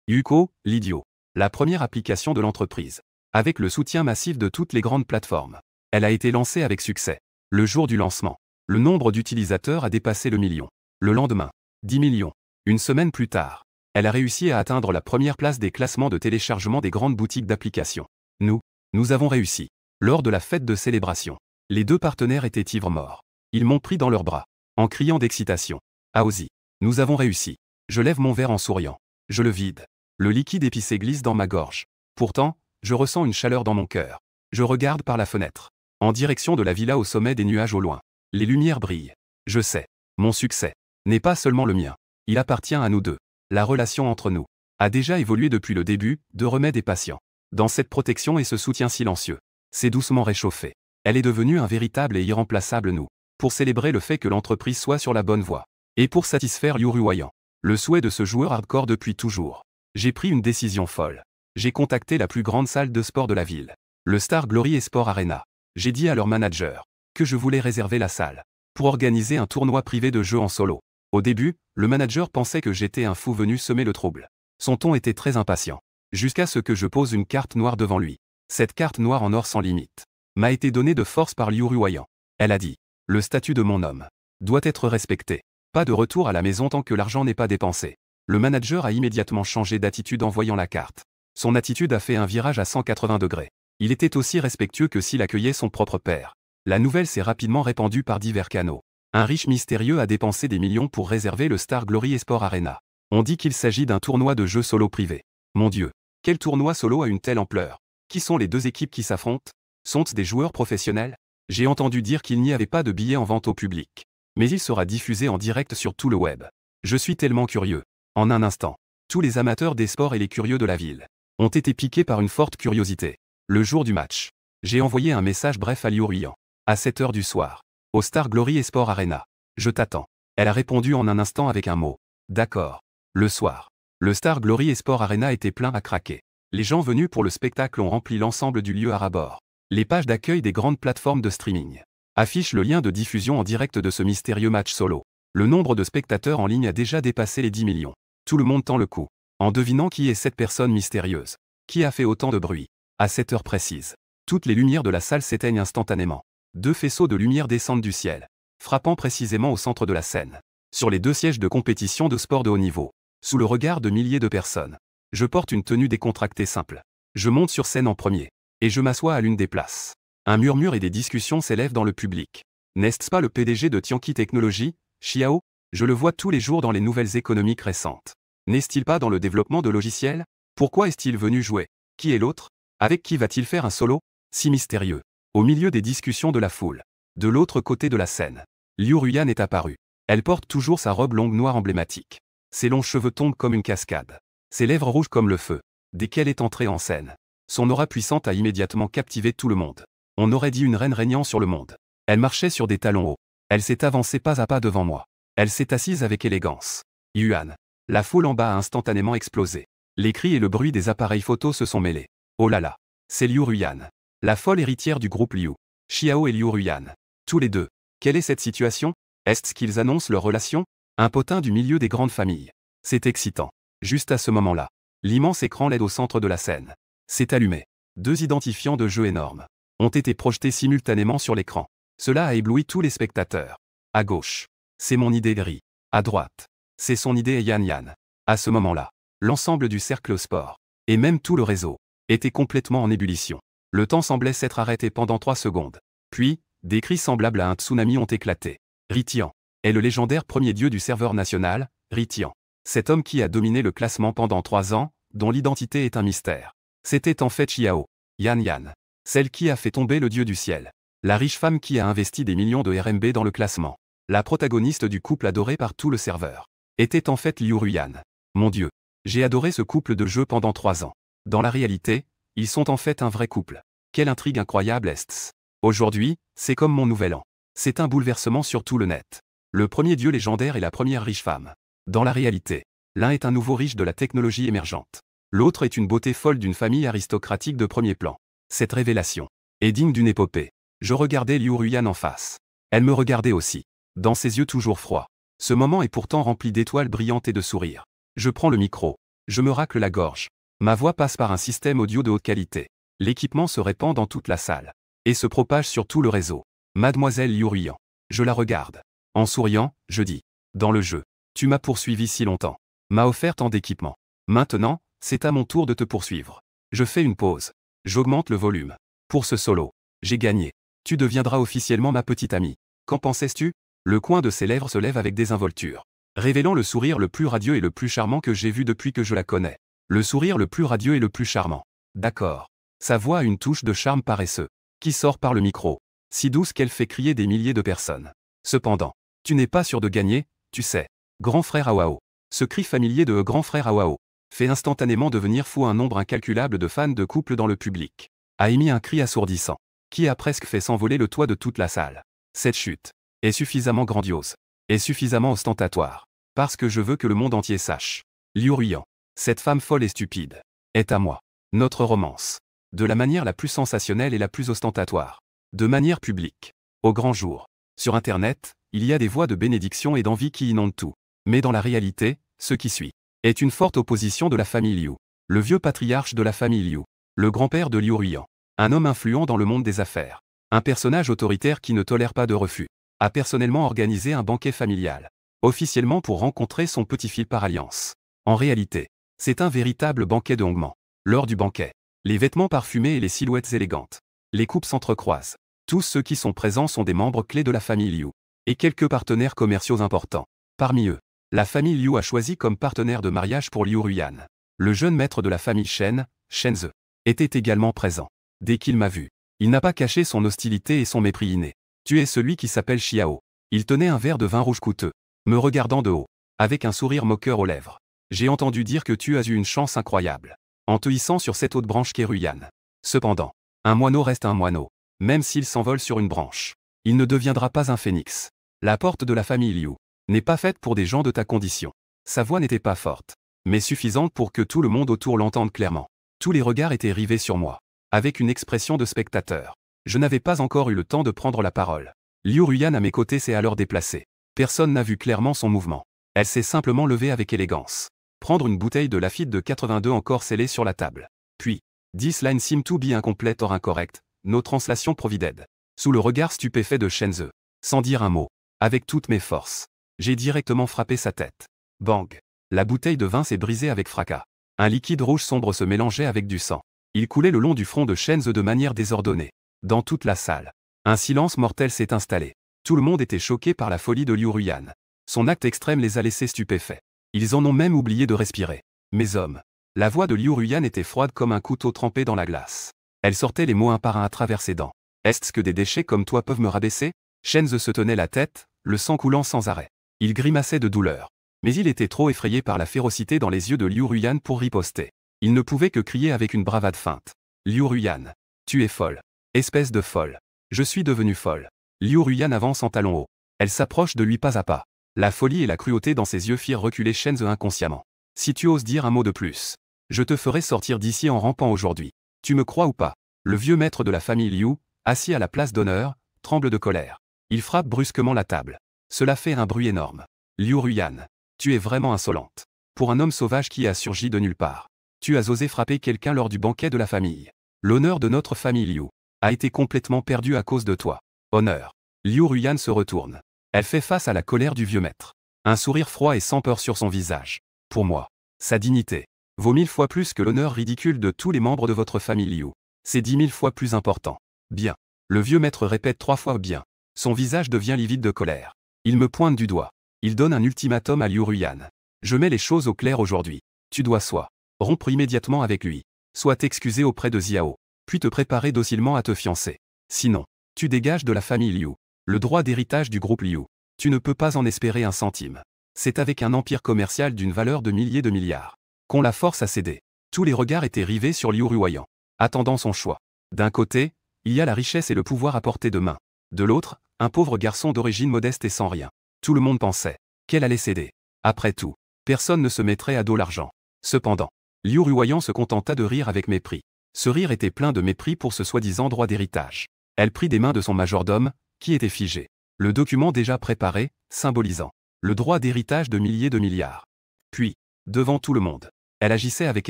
[SPEAKER 1] Yuko, l'idiot. La première application de l'entreprise. Avec le soutien massif de toutes les grandes plateformes. Elle a été lancée avec succès. Le jour du lancement. Le nombre d'utilisateurs a dépassé le million. Le lendemain. 10 millions. Une semaine plus tard. Elle a réussi à atteindre la première place des classements de téléchargement des grandes boutiques d'applications. Nous avons réussi. Lors de la fête de célébration. Les deux partenaires étaient ivres morts. Ils m'ont pris dans leurs bras. En criant d'excitation. Aozi. Nous avons réussi. Je lève mon verre en souriant. Je le vide. Le liquide épicé glisse dans ma gorge. Pourtant, je ressens une chaleur dans mon cœur. Je regarde par la fenêtre. En direction de la villa au sommet des nuages au loin. Les lumières brillent. Je sais. Mon succès n'est pas seulement le mien. Il appartient à nous deux. La relation entre nous a déjà évolué depuis le début, de remède et patient. Dans cette protection et ce soutien silencieux. C'est doucement réchauffé. Elle est devenue un véritable et irremplaçable nous. Pour célébrer le fait que l'entreprise soit sur la bonne voie. Et pour satisfaire Liu Ruyan. Le souhait de ce joueur hardcore depuis toujours. J'ai pris une décision folle. J'ai contacté la plus grande salle de sport de la ville. Le Star Glory Esport Arena. J'ai dit à leur manager que je voulais réserver la salle pour organiser un tournoi privé de jeux en solo. Au début, le manager pensait que j'étais un fou venu semer le trouble. Son ton était très impatient. Jusqu'à ce que je pose une carte noire devant lui. Cette carte noire en or sans limite m'a été donnée de force par Liu Ruyan. Elle a dit. Le statut de mon homme doit être respecté. Pas de retour à la maison tant que l'argent n'est pas dépensé. Le manager a immédiatement changé d'attitude en voyant la carte. Son attitude a fait un virage à 180 degrés. Il était aussi respectueux que s'il accueillait son propre père. La nouvelle s'est rapidement répandue par divers canaux. Un riche mystérieux a dépensé des millions pour réserver le Star Glory Esport Arena. On dit qu'il s'agit d'un tournoi de jeux solo privé. Mon Dieu, quel tournoi solo a une telle ampleur? Qui sont les deux équipes qui s'affrontent? Sont-ce des joueurs professionnels? J'ai entendu dire qu'il n'y avait pas de billets en vente au public. Mais il sera diffusé en direct sur tout le web. Je suis tellement curieux. En un instant, tous les amateurs des sports et les curieux de la ville ont été piqués par une forte curiosité. Le jour du match, j'ai envoyé un message bref à Liu Ruyan. À 7 h du soir, au Star Glory Esport Arena. Je t'attends. Elle a répondu en un instant avec un mot. D'accord. Le soir, le Star Glory Esport Arena était plein à craquer. Les gens venus pour le spectacle ont rempli l'ensemble du lieu à ras-bord. Les pages d'accueil des grandes plateformes de streaming affichent le lien de diffusion en direct de ce mystérieux match solo. Le nombre de spectateurs en ligne a déjà dépassé les 10 millions. Tout le monde tend le coup, en devinant qui est cette personne mystérieuse. Qui a fait autant de bruit? À cette heure précise, toutes les lumières de la salle s'éteignent instantanément. Deux faisceaux de lumière descendent du ciel, frappant précisément au centre de la scène. Sur les deux sièges de compétition de sport de haut niveau, sous le regard de milliers de personnes. Je porte une tenue décontractée simple. Je monte sur scène en premier. Et je m'assois à l'une des places. Un murmure et des discussions s'élèvent dans le public. N'est-ce pas le PDG de Tianqi Technologies, Xiao? Je le vois tous les jours dans les nouvelles économiques récentes. N'est-il pas dans le développement de logiciels? Pourquoi est-il venu jouer? Qui est l'autre? Avec qui va-t-il faire un solo? Si mystérieux. Au milieu des discussions de la foule. De l'autre côté de la scène. Liu Ruyan est apparue. Elle porte toujours sa robe longue noire emblématique. Ses longs cheveux tombent comme une cascade. Ses lèvres rouges comme le feu. Dès qu'elle est entrée en scène. Son aura puissante a immédiatement captivé tout le monde. On aurait dit une reine régnant sur le monde. Elle marchait sur des talons hauts. Elle s'est avancée pas à pas devant moi. Elle s'est assise avec élégance. Yuan. La foule en bas a instantanément explosé. Les cris et le bruit des appareils photos se sont mêlés. Oh là là. C'est Liu Ruyan. La folle héritière du groupe Liu. Xiao et Liu Ruyan. Tous les deux. Quelle est cette situation? Est-ce qu'ils annoncent leur relation? Un potin du milieu des grandes familles. C'est excitant. Juste à ce moment-là. L'immense écran LED au centre de la scène s'est allumé. Deux identifiants de jeu énormes ont été projetés simultanément sur l'écran. Cela a ébloui tous les spectateurs. À gauche, c'est mon idée Ri. À droite, c'est son idée Yan Yan. À ce moment-là, l'ensemble du cercle sport, et même tout le réseau, était complètement en ébullition. Le temps semblait s'être arrêté pendant 3 secondes. Puis, des cris semblables à un tsunami ont éclaté. Ritian est le légendaire premier dieu du serveur national, Ritian. Cet homme qui a dominé le classement pendant 3 ans, dont l'identité est un mystère. C'était en fait Xiao, Yan Yan, celle qui a fait tomber le dieu du ciel. La riche femme qui a investi des millions de RMB dans le classement. La protagoniste du couple adoré par tout le serveur. Était en fait Liu Ruyan. Mon dieu. J'ai adoré ce couple de jeu pendant 3 ans. Dans la réalité, ils sont en fait un vrai couple. Quelle intrigue incroyable est-ce. Aujourd'hui, c'est comme mon nouvel an. C'est un bouleversement sur tout le net. Le premier dieu légendaire et la première riche femme. Dans la réalité, l'un est un nouveau riche de la technologie émergente. L'autre est une beauté folle d'une famille aristocratique de premier plan. Cette révélation est digne d'une épopée. Je regardais Liu Ruyan en face. Elle me regardait aussi. Dans ses yeux toujours froids. Ce moment est pourtant rempli d'étoiles brillantes et de sourires. Je prends le micro. Je me racle la gorge. Ma voix passe par un système audio de haute qualité. L'équipement se répand dans toute la salle. Et se propage sur tout le réseau. Mademoiselle Liu Ruyan. Je la regarde. En souriant, je dis. Dans le jeu. Tu m'as poursuivi si longtemps. M'a offert tant d'équipement. Maintenant, c'est à mon tour de te poursuivre. Je fais une pause. J'augmente le volume. Pour ce solo, j'ai gagné. Tu deviendras officiellement ma petite amie. Qu'en pensais-tu? Le coin de ses lèvres se lève avec désinvolture, révélant le sourire le plus radieux et le plus charmant que j'ai vu depuis que je la connais. Le sourire le plus radieux et le plus charmant. D'accord. Sa voix a une touche de charme paresseux, qui sort par le micro, si douce qu'elle fait crier des milliers de personnes. Cependant, tu n'es pas sûr de gagner, tu sais. Grand frère Awao. Ce cri familier de grand frère Awao fait instantanément devenir fou un nombre incalculable de fans de couple dans le public. A émis un cri assourdissant, qui a presque fait s'envoler le toit de toute la salle. Cette chute est suffisamment grandiose, est suffisamment ostentatoire, parce que je veux que le monde entier sache. Liu Ruyan, cette femme folle et stupide, est à moi. Notre romance. De la manière la plus sensationnelle et la plus ostentatoire. De manière publique. Au grand jour. Sur Internet, il y a des voix de bénédiction et d'envie qui inondent tout. Mais dans la réalité, ce qui suit est une forte opposition de la famille Liu. Le vieux patriarche de la famille Liu. Le grand-père de Liu Ruyan. Un homme influent dans le monde des affaires. Un personnage autoritaire qui ne tolère pas de refus. A personnellement organisé un banquet familial. Officiellement pour rencontrer son petit-fils par alliance. En réalité, c'est un véritable banquet de hongement. Lors du banquet, les vêtements parfumés et les silhouettes élégantes. Les coupes s'entrecroisent. Tous ceux qui sont présents sont des membres clés de la famille Liu. Et quelques partenaires commerciaux importants. Parmi eux, la famille Liu a choisi comme partenaire de mariage pour Liu Ruyan. Le jeune maître de la famille Shen, Shenze, était également présent. Dès qu'il m'a vu, il n'a pas caché son hostilité et son mépris inné. Tu es celui qui s'appelle Xiao. Il tenait un verre de vin rouge coûteux, me regardant de haut, avec un sourire moqueur aux lèvres. J'ai entendu dire que tu as eu une chance incroyable, en te hissant sur cette haute branche qu'est Ruyan. Cependant, un moineau reste un moineau, même s'il s'envole sur une branche. Il ne deviendra pas un phénix. La porte de la famille Liu n'est pas faite pour des gens de ta condition. Sa voix n'était pas forte, mais suffisante pour que tout le monde autour l'entende clairement. Tous les regards étaient rivés sur moi, avec une expression de spectateur. Je n'avais pas encore eu le temps de prendre la parole. Liu Ruyan à mes côtés s'est alors déplacée. Personne n'a vu clairement son mouvement. Elle s'est simplement levée avec élégance. Prendre une bouteille de Lafite de 82 encore scellée sur la table. Puis, this line seem to be incomplete or incorrect, no translation provided. Sous le regard stupéfait de Shenze, sans dire un mot, avec toutes mes forces, j'ai directement frappé sa tête. Bang! La bouteille de vin s'est brisée avec fracas. Un liquide rouge sombre se mélangeait avec du sang. Il coulait le long du front de Shenze de manière désordonnée. Dans toute la salle, un silence mortel s'est installé. Tout le monde était choqué par la folie de Liu Ruyan. Son acte extrême les a laissés stupéfaits. Ils en ont même oublié de respirer. Mes hommes. La voix de Liu Ruyan était froide comme un couteau trempé dans la glace. Elle sortait les mots un par un à travers ses dents. Est-ce que des déchets comme toi peuvent me rabaisser? Shenze se tenait la tête, le sang coulant sans arrêt. Il grimaçait de douleur. Mais il était trop effrayé par la férocité dans les yeux de Liu Ruyan pour riposter. Il ne pouvait que crier avec une bravade feinte. Liu Ruyan. Tu es folle. Espèce de folle. Je suis devenue folle. Liu Ruyan avance en talons hauts. Elle s'approche de lui pas à pas. La folie et la cruauté dans ses yeux firent reculer Shenze inconsciemment. Si tu oses dire un mot de plus, je te ferai sortir d'ici en rampant aujourd'hui. Tu me crois ou pas? Le vieux maître de la famille Liu, assis à la place d'honneur, tremble de colère. Il frappe brusquement la table. Cela fait un bruit énorme. Liu Ruyan, tu es vraiment insolente. Pour un homme sauvage qui a surgi de nulle part, tu as osé frapper quelqu'un lors du banquet de la famille. L'honneur de notre famille Liu a été complètement perdue à cause de toi. Honneur. Liu Ruyan se retourne. Elle fait face à la colère du vieux maître. Un sourire froid et sans peur sur son visage. Pour moi, sa dignité vaut 1000 fois plus que l'honneur ridicule de tous les membres de votre famille Liu. C'est 10 000 fois plus important. Bien. Le vieux maître répète 3 fois bien. Son visage devient livide de colère. Il me pointe du doigt. Il donne un ultimatum à Liu Ruyan. Je mets les choses au clair aujourd'hui. Tu dois soit rompre immédiatement avec lui, soit t'excuser auprès de Xiao, puis te préparer docilement à te fiancer. Sinon, tu dégages de la famille Liu. Le droit d'héritage du groupe Liu. Tu ne peux pas en espérer un centime. C'est avec un empire commercial d'une valeur de milliers de milliards qu'on la force à céder. Tous les regards étaient rivés sur Liu Ruyan, attendant son choix. D'un côté, il y a la richesse et le pouvoir à portée de main. De l'autre, un pauvre garçon d'origine modeste et sans rien. Tout le monde pensait qu'elle allait céder. Après tout, personne ne se mettrait à dos l'argent. Cependant, Liu Ruyan se contenta de rire avec mépris. Ce rire était plein de mépris pour ce soi-disant droit d'héritage. Elle prit des mains de son majordome, qui était figé, le document déjà préparé, symbolisant le droit d'héritage de milliers de milliards. Puis, devant tout le monde, elle agissait avec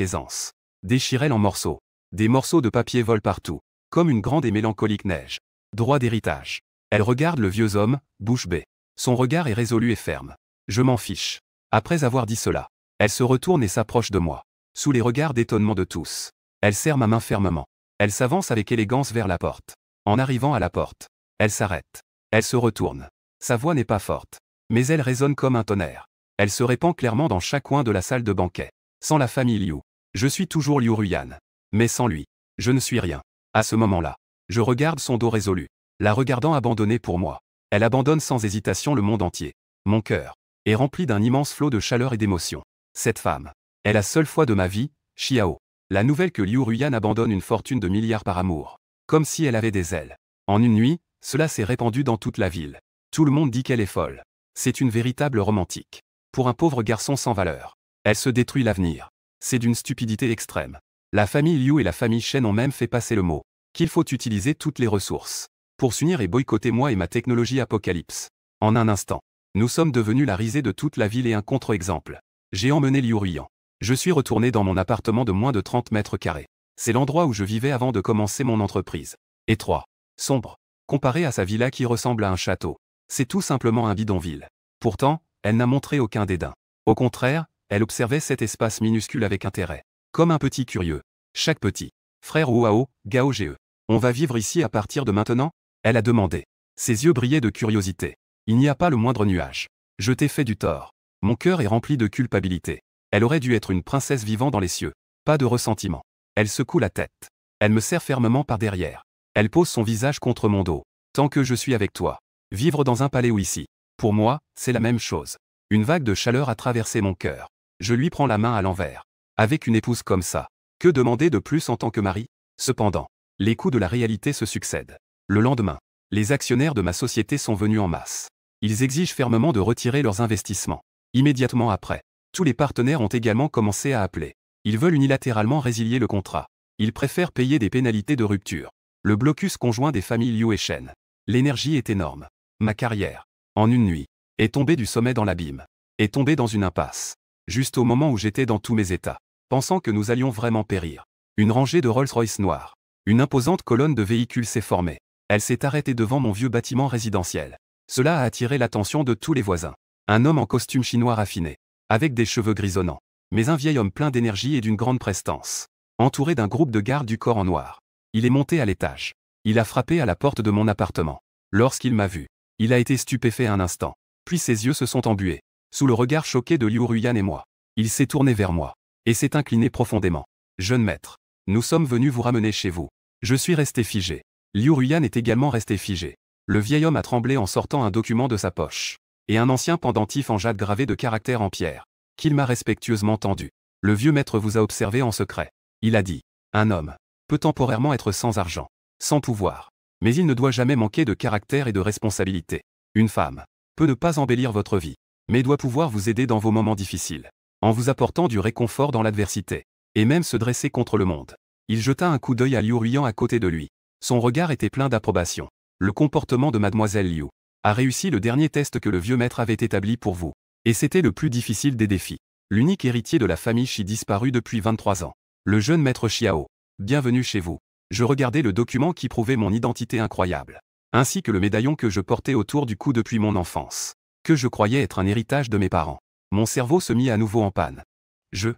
[SPEAKER 1] aisance. Déchirait en morceaux. Des morceaux de papier volent partout, comme une grande et mélancolique neige. Droit d'héritage. Elle regarde le vieux homme, bouche bée. Son regard est résolu et ferme. Je m'en fiche. Après avoir dit cela, elle se retourne et s'approche de moi. Sous les regards d'étonnement de tous, elle serre ma main fermement. Elle s'avance avec élégance vers la porte. En arrivant à la porte, elle s'arrête. Elle se retourne. Sa voix n'est pas forte, mais elle résonne comme un tonnerre. Elle se répand clairement dans chaque coin de la salle de banquet. Sans la famille Liu, je suis toujours Liu Ruyan. Mais sans lui, je ne suis rien. À ce moment-là, je regarde son dos résolu. La regardant abandonner pour moi, elle abandonne sans hésitation le monde entier. Mon cœur est rempli d'un immense flot de chaleur et d'émotion. Cette femme est la seule fois de ma vie, Xiao. La nouvelle que Liu Ruyan abandonne une fortune de milliards par amour. Comme si elle avait des ailes. En une nuit, cela s'est répandu dans toute la ville. Tout le monde dit qu'elle est folle. C'est une véritable romantique. Pour un pauvre garçon sans valeur, elle se détruit l'avenir. C'est d'une stupidité extrême. La famille Liu et la famille Shen ont même fait passer le mot qu'il faut utiliser toutes les ressources pour s'unir et boycotter moi et ma technologie Apocalypse. En un instant, nous sommes devenus la risée de toute la ville et un contre-exemple. J'ai emmené Liu Ruyan. Je suis retourné dans mon appartement de moins de 30 mètres carrés. C'est l'endroit où je vivais avant de commencer mon entreprise. Étroit, sombre, comparé à sa villa qui ressemble à un château. C'est tout simplement un bidonville. Pourtant, elle n'a montré aucun dédain. Au contraire, elle observait cet espace minuscule avec intérêt. Comme un petit curieux. Chaque petit frère Wao, Gao Ge. On va vivre ici à partir de maintenant? Elle a demandé. Ses yeux brillaient de curiosité. Il n'y a pas le moindre nuage. Je t'ai fait du tort. Mon cœur est rempli de culpabilité. Elle aurait dû être une princesse vivant dans les cieux. Pas de ressentiment. Elle secoue la tête. Elle me serre fermement par derrière. Elle pose son visage contre mon dos. Tant que je suis avec toi. Vivre dans un palais ou ici. Pour moi, c'est la même chose. Une vague de chaleur a traversé mon cœur. Je lui prends la main à l'envers. Avec une épouse comme ça, que demander de plus en tant que mari? Cependant, les coups de la réalité se succèdent. Le lendemain, les actionnaires de ma société sont venus en masse. Ils exigent fermement de retirer leurs investissements. Immédiatement après, tous les partenaires ont également commencé à appeler. Ils veulent unilatéralement résilier le contrat. Ils préfèrent payer des pénalités de rupture. Le blocus conjoint des familles Liu et Shen. L'énergie est énorme. Ma carrière, en une nuit, est tombée du sommet dans l'abîme. Est tombée dans une impasse. Juste au moment où j'étais dans tous mes états, pensant que nous allions vraiment périr. Une rangée de Rolls-Royce noirs. Une imposante colonne de véhicules s'est formée. Elle s'est arrêtée devant mon vieux bâtiment résidentiel. Cela a attiré l'attention de tous les voisins. Un homme en costume chinois raffiné, avec des cheveux grisonnants, mais un vieil homme plein d'énergie et d'une grande prestance, entouré d'un groupe de gardes du corps en noir. Il est monté à l'étage. Il a frappé à la porte de mon appartement. Lorsqu'il m'a vu, il a été stupéfait un instant. Puis ses yeux se sont embués. Sous le regard choqué de Liu Ruyan et moi, il s'est tourné vers moi et s'est incliné profondément. Jeune maître, nous sommes venus vous ramener chez vous. Je suis resté figé. Liu Ruyan est également resté figé. Le vieil homme a tremblé en sortant un document de sa poche et un ancien pendentif en jade gravé de caractères en pierre, qu'il m'a respectueusement tendu. Le vieux maître vous a observé en secret. Il a dit, un homme peut temporairement être sans argent, sans pouvoir, mais il ne doit jamais manquer de caractère et de responsabilité. Une femme peut ne pas embellir votre vie, mais doit pouvoir vous aider dans vos moments difficiles, en vous apportant du réconfort dans l'adversité, et même se dresser contre le monde. Il jeta un coup d'œil à Liu Ruyan à côté de lui. Son regard était plein d'approbation. Le comportement de mademoiselle Liu a réussi le dernier test que le vieux maître avait établi pour vous. Et c'était le plus difficile des défis. L'unique héritier de la famille Shi disparu depuis 23 ans. Le jeune maître Xiao. Bienvenue chez vous. Je regardais le document qui prouvait mon identité incroyable, ainsi que le médaillon que je portais autour du cou depuis mon enfance, que je croyais être un héritage de mes parents. Mon cerveau se mit à nouveau en panne. Je,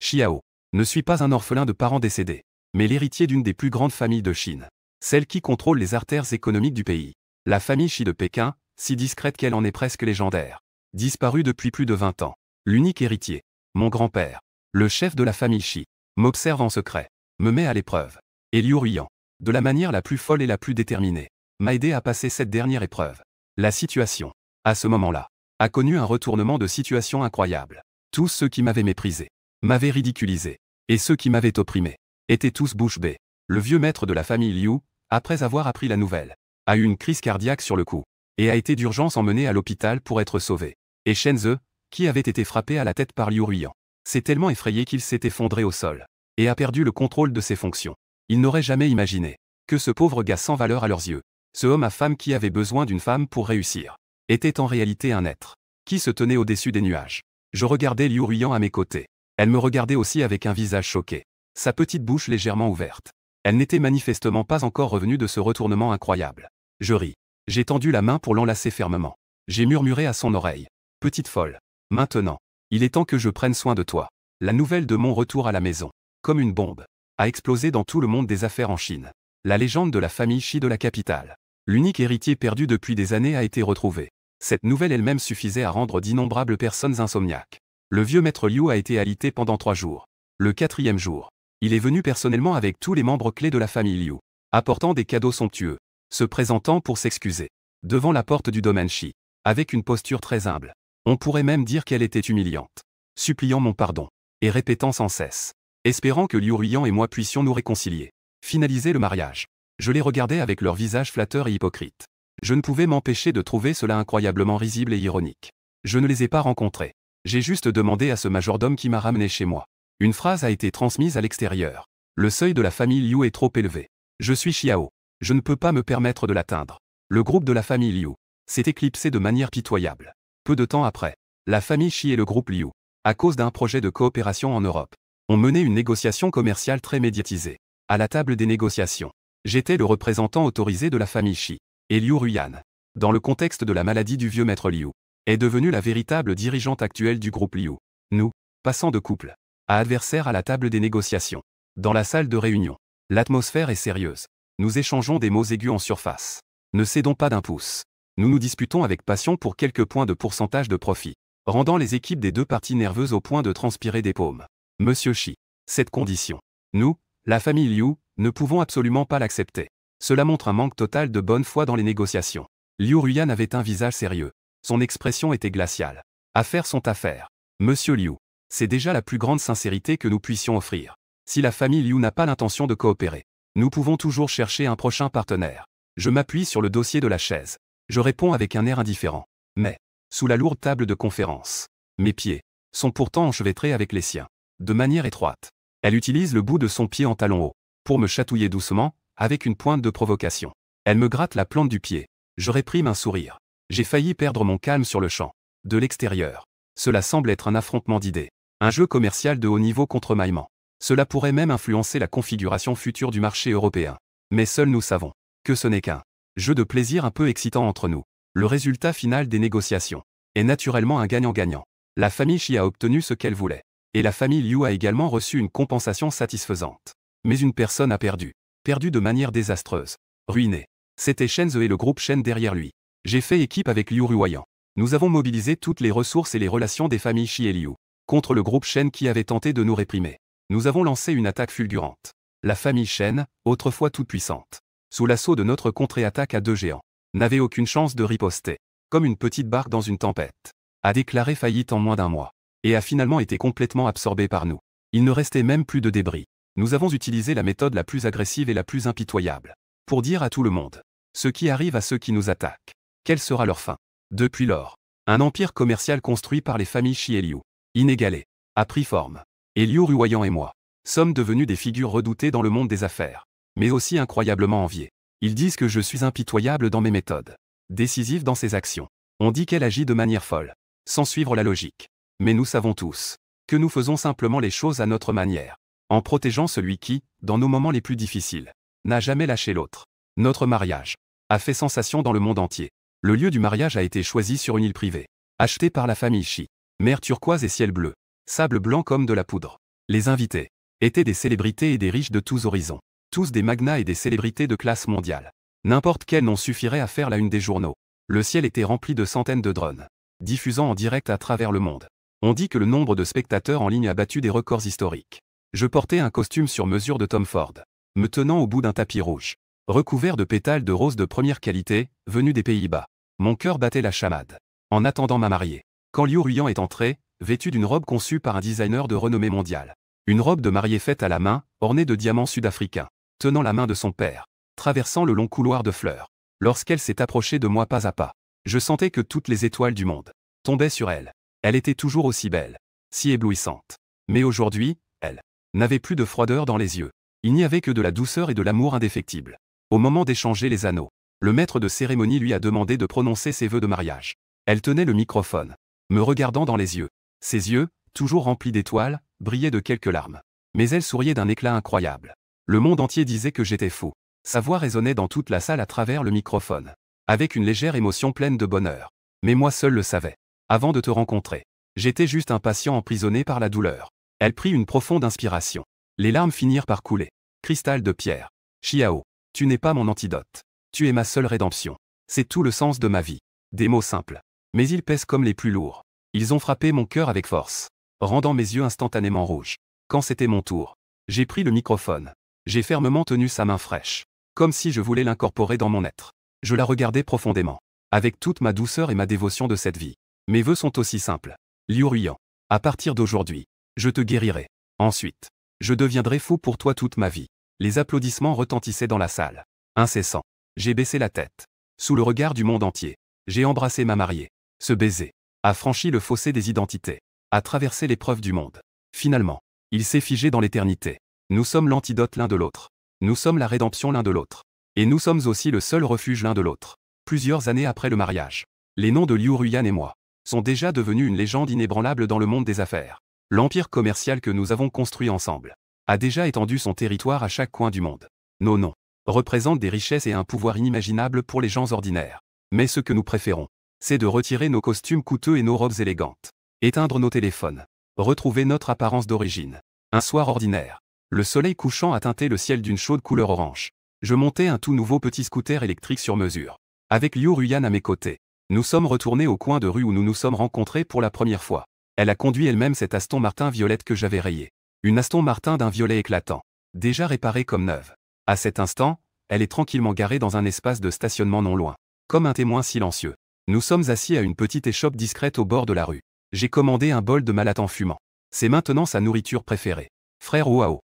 [SPEAKER 1] Xiao, ne suis pas un orphelin de parents décédés, mais l'héritier d'une des plus grandes familles de Chine, celle qui contrôle les artères économiques du pays. La famille Shi de Pékin, si discrète qu'elle en est presque légendaire, disparue depuis plus de 20 ans. L'unique héritier, mon grand-père, le chef de la famille Shi, m'observe en secret, me met à l'épreuve. Et Liu Ruiyan, de la manière la plus folle et la plus déterminée, m'a aidé à passer cette dernière épreuve. La situation, à ce moment-là, a connu un retournement de situation incroyable. Tous ceux qui m'avaient méprisé, m'avaient ridiculisé, et ceux qui m'avaient opprimé, étaient tous bouche bée. Le vieux maître de la famille Liu, après avoir appris la nouvelle, a eu une crise cardiaque sur le coup, et a été d'urgence emmené à l'hôpital pour être sauvé. Et Shen Ze, qui avait été frappé à la tête par Liu Ruiyan, s'est tellement effrayé qu'il s'est effondré au sol, et a perdu le contrôle de ses fonctions. Il n'aurait jamais imaginé que ce pauvre gars sans valeur à leurs yeux, ce homme à femme qui avait besoin d'une femme pour réussir, était en réalité un être qui se tenait au-dessus des nuages. Je regardais Liu Ruiyan à mes côtés. Elle me regardait aussi avec un visage choqué, sa petite bouche légèrement ouverte. Elle n'était manifestement pas encore revenue de ce retournement incroyable. Je ris. J'ai tendu la main pour l'enlacer fermement. J'ai murmuré à son oreille. Petite folle. Maintenant, il est temps que je prenne soin de toi. La nouvelle de mon retour à la maison, comme une bombe, a explosé dans tout le monde des affaires en Chine. La légende de la famille Shi de la capitale, l'unique héritier perdu depuis des années, a été retrouvé. Cette nouvelle elle-même suffisait à rendre d'innombrables personnes insomniaques. Le vieux maître Liu a été alité pendant 3 jours. Le 4e jour, il est venu personnellement avec tous les membres clés de la famille Liu, apportant des cadeaux somptueux, se présentant pour s'excuser, devant la porte du domaine Shi, avec une posture très humble. On pourrait même dire qu'elle était humiliante, suppliant mon pardon, et répétant sans cesse, espérant que Liu Ruiyan et moi puissions nous réconcilier, finaliser le mariage. Je les regardais avec leur visage flatteur et hypocrite. Je ne pouvais m'empêcher de trouver cela incroyablement risible et ironique. Je ne les ai pas rencontrés. J'ai juste demandé à ce majordome qui m'a ramené chez moi. Une phrase a été transmise à l'extérieur. Le seuil de la famille Liu est trop élevé. Je suis Xiao. Je ne peux pas me permettre de l'atteindre. Le groupe de la famille Liu s'est éclipsé de manière pitoyable. Peu de temps après, la famille Shi et le groupe Liu, à cause d'un projet de coopération en Europe, ont mené une négociation commerciale très médiatisée. À la table des négociations, j'étais le représentant autorisé de la famille Shi, et Liu Ruiyan, dans le contexte de la maladie du vieux maître Liu, est devenue la véritable dirigeante actuelle du groupe Liu. Nous, passant de couple à adversaire à la table des négociations. Dans la salle de réunion, l'atmosphère est sérieuse. Nous échangeons des mots aigus en surface. Ne cédons pas d'un pouce. Nous nous disputons avec passion pour quelques points de pourcentage de profit, rendant les équipes des deux parties nerveuses au point de transpirer des paumes. Monsieur Shi, cette condition, nous, la famille Liu, ne pouvons absolument pas l'accepter. Cela montre un manque total de bonne foi dans les négociations. Liu Ruiyan avait un visage sérieux. Son expression était glaciale. Affaires sont affaires. Monsieur Liu, c'est déjà la plus grande sincérité que nous puissions offrir. Si la famille Liu n'a pas l'intention de coopérer, nous pouvons toujours chercher un prochain partenaire. Je m'appuie sur le dossier de la chaise. Je réponds avec un air indifférent. Mais, sous la lourde table de conférence, mes pieds sont pourtant enchevêtrés avec les siens, de manière étroite. Elle utilise le bout de son pied en talon haut, pour me chatouiller doucement, avec une pointe de provocation. Elle me gratte la plante du pied. Je réprime un sourire. J'ai failli perdre mon calme sur le champ. De l'extérieur, cela semble être un affrontement d'idées. Un jeu commercial de haut niveau contre Maïman. Cela pourrait même influencer la configuration future du marché européen. Mais seuls nous savons que ce n'est qu'un jeu de plaisir un peu excitant entre nous. Le résultat final des négociations est naturellement un gagnant-gagnant. La famille Shi a obtenu ce qu'elle voulait. Et la famille Liu a également reçu une compensation satisfaisante. Mais une personne a perdu. Perdu de manière désastreuse. Ruiné. C'était Shen Ze et le groupe Shen derrière lui. J'ai fait équipe avec Liu Ruiyan. Nous avons mobilisé toutes les ressources et les relations des familles Shi et Liu contre le groupe Shen qui avait tenté de nous réprimer. Nous avons lancé une attaque fulgurante. La famille Shen, autrefois toute puissante, sous l'assaut de notre contre-attaque à 2 géants, n'avait aucune chance de riposter, comme une petite barque dans une tempête, a déclaré faillite en moins d'1 mois, et a finalement été complètement absorbée par nous. Il ne restait même plus de débris. Nous avons utilisé la méthode la plus agressive et la plus impitoyable, pour dire à tout le monde ce qui arrive à ceux qui nous attaquent. Quelle sera leur fin? Depuis lors, un empire commercial construit par les familles Shi et Liu, inégalé, a pris forme. Et Liu Ruiyan et moi sommes devenus des figures redoutées dans le monde des affaires, mais aussi incroyablement enviées. Ils disent que je suis impitoyable dans mes méthodes, décisif dans ses actions. On dit qu'elle agit de manière folle, sans suivre la logique. Mais nous savons tous que nous faisons simplement les choses à notre manière. en protégeant celui qui, dans nos moments les plus difficiles, n'a jamais lâché l'autre. Notre mariage a fait sensation dans le monde entier. Le lieu du mariage a été choisi sur une île privée, achetée par la famille Chi. Mer turquoise et ciel bleu, sable blanc comme de la poudre. Les invités étaient des célébrités et des riches de tous horizons, tous des magnats et des célébrités de classe mondiale. N'importe quel nom suffirait à faire la une des journaux. Le ciel était rempli de centaines de drones, diffusant en direct à travers le monde. On dit que le nombre de spectateurs en ligne a battu des records historiques. Je portais un costume sur mesure de Tom Ford, me tenant au bout d'un tapis rouge, recouvert de pétales de rose de première qualité, venus des Pays-Bas. Mon cœur battait la chamade. En attendant ma mariée, quand Liu Ruyan est entré, vêtu d'une robe conçue par un designer de renommée mondiale. Une robe de mariée faite à la main, ornée de diamants sud-africains, tenant la main de son père, traversant le long couloir de fleurs. Lorsqu'elle s'est approchée de moi pas à pas, je sentais que toutes les étoiles du monde tombaient sur elle. Elle était toujours aussi belle, si éblouissante. Mais aujourd'hui, elle n'avait plus de froideur dans les yeux. Il n'y avait que de la douceur et de l'amour indéfectible. Au moment d'échanger les anneaux, le maître de cérémonie lui a demandé de prononcer ses vœux de mariage. Elle tenait le microphone, me regardant dans les yeux. Ses yeux, toujours remplis d'étoiles, brillaient de quelques larmes. Mais elle souriait d'un éclat incroyable. Le monde entier disait que j'étais fou. Sa voix résonnait dans toute la salle à travers le microphone, avec une légère émotion pleine de bonheur. Mais moi seul le savais. Avant de te rencontrer, j'étais juste un patient emprisonné par la douleur. Elle prit une profonde inspiration. Les larmes finirent par couler. Cristal de pierre. Xiao, tu n'es pas mon antidote. Tu es ma seule rédemption. C'est tout le sens de ma vie. Des mots simples. Mais ils pèsent comme les plus lourds. Ils ont frappé mon cœur avec force, rendant mes yeux instantanément rouges. Quand c'était mon tour, j'ai pris le microphone. J'ai fermement tenu sa main fraîche, comme si je voulais l'incorporer dans mon être. Je la regardais profondément, avec toute ma douceur et ma dévotion de cette vie. Mes vœux sont aussi simples. Liu Ruyan, à partir d'aujourd'hui, je te guérirai. Ensuite, je deviendrai fou pour toi toute ma vie. Les applaudissements retentissaient dans la salle. Incessants. J'ai baissé la tête. Sous le regard du monde entier, j'ai embrassé ma mariée. Ce baiser a franchi le fossé des identités, a traversé l'épreuve du monde. Finalement, il s'est figé dans l'éternité. Nous sommes l'antidote l'un de l'autre. Nous sommes la rédemption l'un de l'autre. Et nous sommes aussi le seul refuge l'un de l'autre. Plusieurs années après le mariage, les noms de Liu Ruyan et moi sont déjà devenus une légende inébranlable dans le monde des affaires. L'empire commercial que nous avons construit ensemble a déjà étendu son territoire à chaque coin du monde. Nos noms représentent des richesses et un pouvoir inimaginable pour les gens ordinaires. Mais ce que nous préférons, c'est de retirer nos costumes coûteux et nos robes élégantes, éteindre nos téléphones, retrouver notre apparence d'origine. Un soir ordinaire, le soleil couchant a teinté le ciel d'une chaude couleur orange. Je montais un tout nouveau petit scooter électrique sur mesure. Avec Liu Ruyan à mes côtés, nous sommes retournés au coin de rue où nous nous sommes rencontrés pour la première fois. Elle a conduit elle-même cette Aston Martin violette que j'avais rayée. Une Aston Martin d'un violet éclatant, déjà réparée comme neuve. À cet instant, elle est tranquillement garée dans un espace de stationnement non loin, comme un témoin silencieux. Nous sommes assis à une petite échoppe discrète au bord de la rue. J'ai commandé un bol de malatan fumant. C'est maintenant sa nourriture préférée. Frère Oao,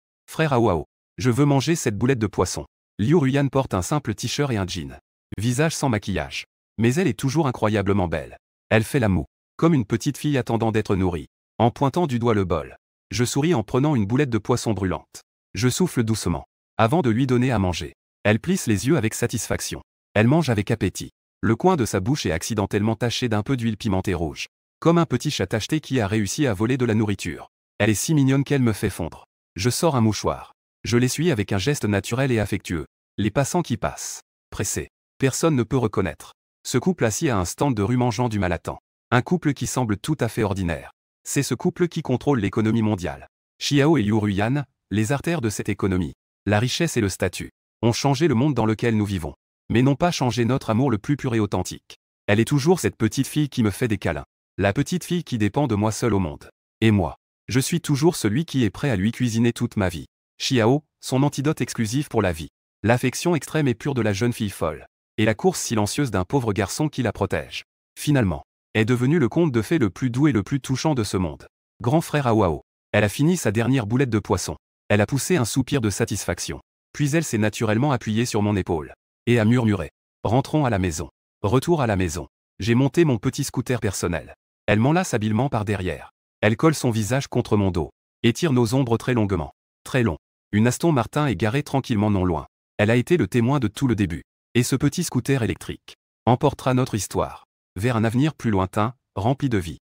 [SPEAKER 1] je veux manger cette boulette de poisson. Liu Ruyan porte un simple t-shirt et un jean. Visage sans maquillage. Mais elle est toujours incroyablement belle. Elle fait la moue, comme une petite fille attendant d'être nourrie. En pointant du doigt le bol, je souris en prenant une boulette de poisson brûlante. Je souffle doucement, avant de lui donner à manger. Elle plisse les yeux avec satisfaction. Elle mange avec appétit. Le coin de sa bouche est accidentellement taché d'un peu d'huile pimentée rouge. Comme un petit chat tacheté qui a réussi à voler de la nourriture. Elle est si mignonne qu'elle me fait fondre. Je sors un mouchoir. Je l'essuie avec un geste naturel et affectueux. Les passants qui passent, pressés. Personne ne peut reconnaître. Ce couple assis à un stand de rue mangeant du malatan. Un couple qui semble tout à fait ordinaire. C'est ce couple qui contrôle l'économie mondiale. Xiao et Liu Ruyan, les artères de cette économie, la richesse et le statut, ont changé le monde dans lequel nous vivons. Mais n'ont pas changé notre amour le plus pur et authentique. Elle est toujours cette petite fille qui me fait des câlins. La petite fille qui dépend de moi seule au monde. Et moi, je suis toujours celui qui est prêt à lui cuisiner toute ma vie. Xiao, son antidote exclusif pour la vie. L'affection extrême et pure de la jeune fille folle. Et la course silencieuse d'un pauvre garçon qui la protège. Finalement, est devenu le conte de fées le plus doux et le plus touchant de ce monde. Grand frère Aoao. Elle a fini sa dernière boulette de poisson. Elle a poussé un soupir de satisfaction. Puis elle s'est naturellement appuyée sur mon épaule. Et a murmuré. Rentrons à la maison. Retour à la maison. J'ai monté mon petit scooter personnel. Elle m'enlace habilement par derrière. Elle colle son visage contre mon dos. Étire nos ombres très longuement. Très long. Une Aston Martin est garée tranquillement non loin. Elle a été le témoin de tout le début. Et ce petit scooter électrique emportera notre histoire vers un avenir plus lointain, rempli de vie.